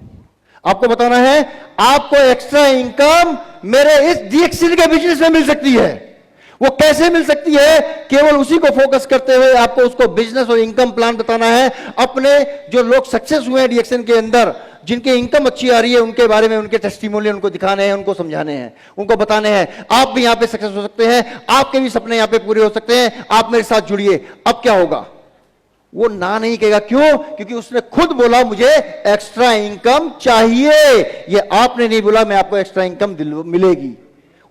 आपको बताना है आपको एक्स्ट्रा इनकम मेरे इस डीएक्सन के बिजनेस में मिल सकती है। वो कैसे मिल सकती है? केवल उसी को फोकस करते हुए आपको उसको बिजनेस और इनकम प्लान बताना है। अपने जो लोग सक्सेस हुए हैं डीएक्सन के अंदर, जिनके इनकम अच्छी आ रही है, उनके बारे में, उनके टेस्टिमोनियल उनको दिखाने हैं, उनको समझाने हैं, उनको बताने हैं आप भी यहां पे सक्सेस हो सकते हैं, आपके भी सपने यहां पे पूरे हो सकते हैं, आप मेरे साथ जुड़िए। अब क्या होगा? वो ना नहीं कहेगा। क्यों? क्योंकि उसने खुद बोला मुझे एक्स्ट्रा इनकम चाहिए। ये आपने नहीं बोला मैं आपको एक्स्ट्रा इनकम मिलेगी,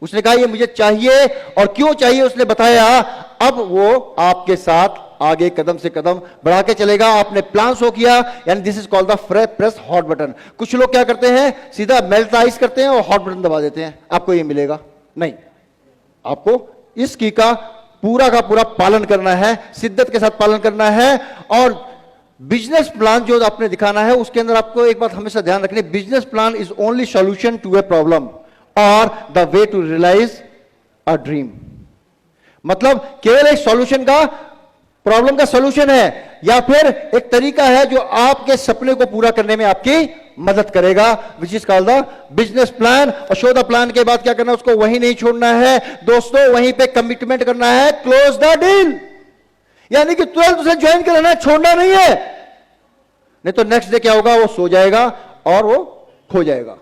उसने कहा ये मुझे चाहिए, और क्यों चाहिए उसने बताया। अब वो आपके साथ आगे कदम से कदम बढ़ा के चलेगा। आपने प्लान शो किया, यानी this is called the press hot button. कुछ लोग क्या करते हैं? सीधा मेल्ट आइस करते हैं और हॉट बटन दबा देते हैं, आपको ये मिलेगा नहीं। आपको इस की का पूरा पालन करना है, शिद्दत के साथ पालन करना है। और बिजनेस प्लान जो आपने दिखाना है उसके अंदर आपको एक बात हमेशा ध्यान रखनी, business plan is only solution to a problem और the way to realise a dream. मतलब केवल एक सॉल्यूशन का, प्रॉब्लम का सॉल्यूशन है, या फिर एक तरीका है जो आपके सपने को पूरा करने में आपकी मदद करेगा, which is called the business plan. और शो द प्लान के बाद क्या करना है? उसको वहीं नहीं छोड़ना है दोस्तों, वहीं पे कमिटमेंट करना है, क्लोज द डील। यानी कि तुरंत उसे ज्वाइन करना है, छोड़ना नहीं है, नहीं तो नेक्स्ट डे क्या होगा? वो सो जाएगा और वो खो जाएगा,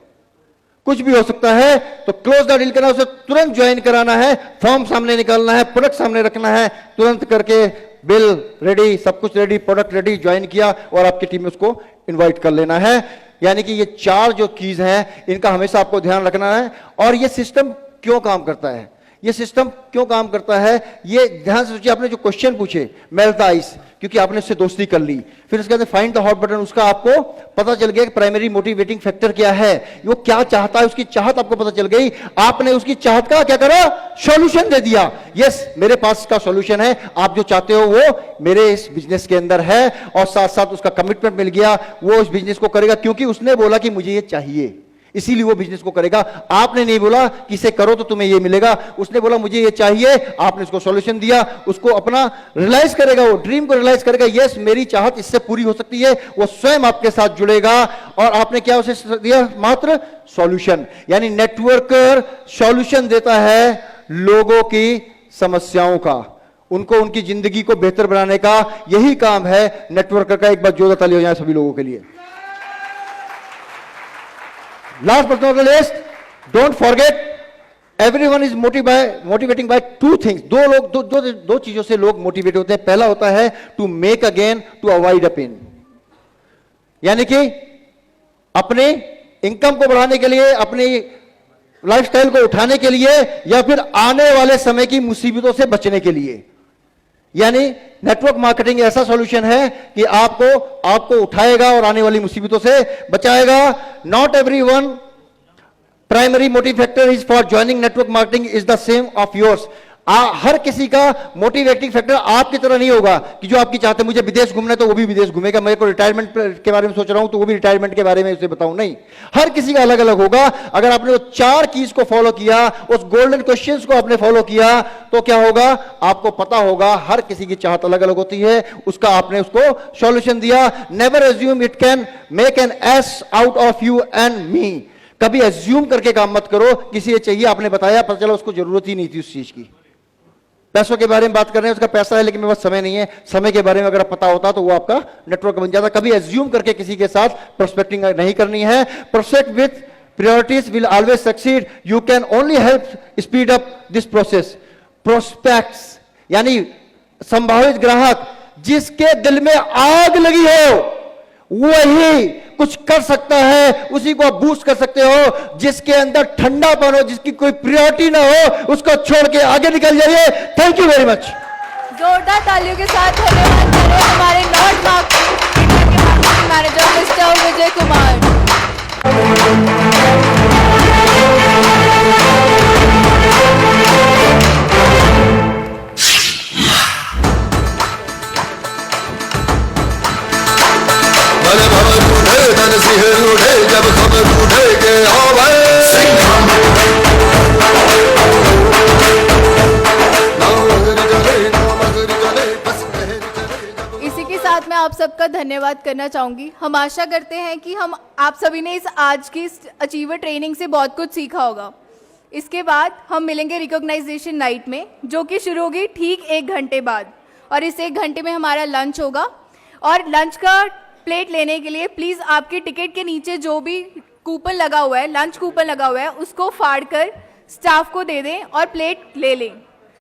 कुछ भी हो सकता है। तो क्लोज द डील करना, उसे तुरंत ज्वाइन कराना है, फॉर्म सामने निकालना है, प्रोडक्ट सामने रखना है, तुरंत करके बिल रेडी, सब कुछ रेडी, प्रोडक्ट रेडी, ज्वाइन किया और आपकी टीम में उसको इनवाइट कर लेना है। यानी कि ये 4 जो कीज हैं इनका हमेशा आपको ध्यान रखना है। और ये सिस्टम क्यों काम करता है? ये सिस्टम क्यों काम करता है ये ध्यान से सोचिए। आपने जो क्वेश्चन पूछे, मेल्ट द आइस, क्योंकि आपने उससे दोस्ती कर ली, फिर उसके बाद फाइंड द हॉट बटन, उसका आपको पता चल गया कि प्राइमरी मोटिवेटिंग फैक्टर क्या है, वो क्या चाहता है, उसकी चाहत आपको पता चल गई। आपने उसकी चाहत का क्या करा? सॉल्यूशन दे दिया। यस, मेरे पास का सॉल्यूशन है, आप जो चाहते हो वो मेरे इस बिजनेस के अंदर है। और साथ साथ उसका कमिटमेंट मिल गया, वो इस बिजनेस को करेगा क्योंकि उसने बोला कि मुझे ये चाहिए, इसीलिए वो बिजनेस को करेगा। आपने नहीं बोला कि इसे करो तो तुम्हें ये मिलेगा, उसने बोला मुझे ये चाहिए, आपने उसको सॉल्यूशन दिया, उसको अपना रियलाइज करेगा, वो ड्रीम को रियलाइज करेगा। यस, मेरी चाहत इससे पूरी हो सकती है, वो स्वयं आपके साथ जुड़ेगा। और आपने क्या उसे दिया? मात्र सॉल्यूशन। यानी नेटवर्कर सॉल्यूशन देता है लोगों की समस्याओं का, उनको उनकी जिंदगी को बेहतर बनाने का यही काम है नेटवर्कर का। एक बार जोरदार ताली हो जाए सभी लोगों के लिए। Last but not the least, don't forget, everyone is motivating by two things. दो चीजों से लोग मोटिवेट होते हैं. पहला होता है to make a gain, to avoid a pain. यानी कि अपने इनकम को बढ़ाने के लिए, अपनी लाइफस्टाइल को उठाने के लिए, या फिर आने वाले समय की मुसीबतों से बचने के लिए. यानी नेटवर्क मार्केटिंग ऐसा सॉल्यूशन है कि आपको उठाएगा और आने वाली मुसीबतों से बचाएगा. Not everyone primary motive factor is for joining network marketing is the same of yours. हर किसी का मोटिवेटिंग फैक्टर आपकी तरह नहीं होगा कि जो आपकी चाहते मुझे विदेश घूमना है तो वो भी विदेश घूमेगा, मेरे को रिटायरमेंट के बारे में सोच रहा हूं तो वो भी रिटायरमेंट के बारे में उसे बताऊं. नहीं, हर किसी का अलग अलग होगा. अगर आपने वो 4 कीज को फॉलो किया, उस गोल्डन क्वेश्चंस को आपने फॉलो किया, तो क्या होगा, आपको पता होगा हर किसी की चाहत अलग अलग होती है, उसका आपने उसको सॉल्यूशन दिया. Never assume it can make an S out of you and me. कभी एज्यूम करके काम मत करो, किसी ये चाहिए, आपने बताया, पता चला उसको जरूरत ही नहीं थी उस चीज की. पैसों के बारे में बात कर रहे हैं, उसका पैसा है लेकिन मेरे पास समय नहीं है. समय के बारे में अगर पता होता तो वो आपका नेटवर्क बन जाता. कभी एज्यूम करके किसी के साथ प्रोस्पेक्टिंग नहीं करनी है. Prospect with priorities will always succeed. You can only help speed up this process. Prospects यानी संभावित ग्राहक, जिसके दिल में आग लगी हो वही कुछ कर सकता है, उसी को आप बूस्ट कर सकते हो. जिसके अंदर ठंडापन हो, जिसकी कोई प्रायोरिटी ना हो, उसको छोड़ के आगे निकल जाइए. Thank you very much. जोरदार तालियों के साथ धन्यवाद करें हमारे नॉर्थ मार्केटिंग के मैनेजर मिस्टर विजय कुमार. मन भवन उठे धन सिंह उठे जब खबर उठे के आवे इसी के साथ मैं आप सबका धन्यवाद करना चाहूंगी. हम आशा करते हैं कि हम आप सभी ने इस आज की अचीवर ट्रेनिंग से बहुत कुछ सीखा होगा. इसके बाद हम मिलेंगे रिकॉग्नाइजेशन नाइट में, जो कि शुरू होगी ठीक 1 घंटे बाद. और इस 1 घंटे में हमारा लंच होगा. और लंच का प्लेट लेने के लिए प्लीज़ आपके टिकट के नीचे जो भी कूपन लगा हुआ है, लंच कूपन लगा हुआ है, उसको फाड़ कर स्टाफ को दे दें और प्लेट ले लें.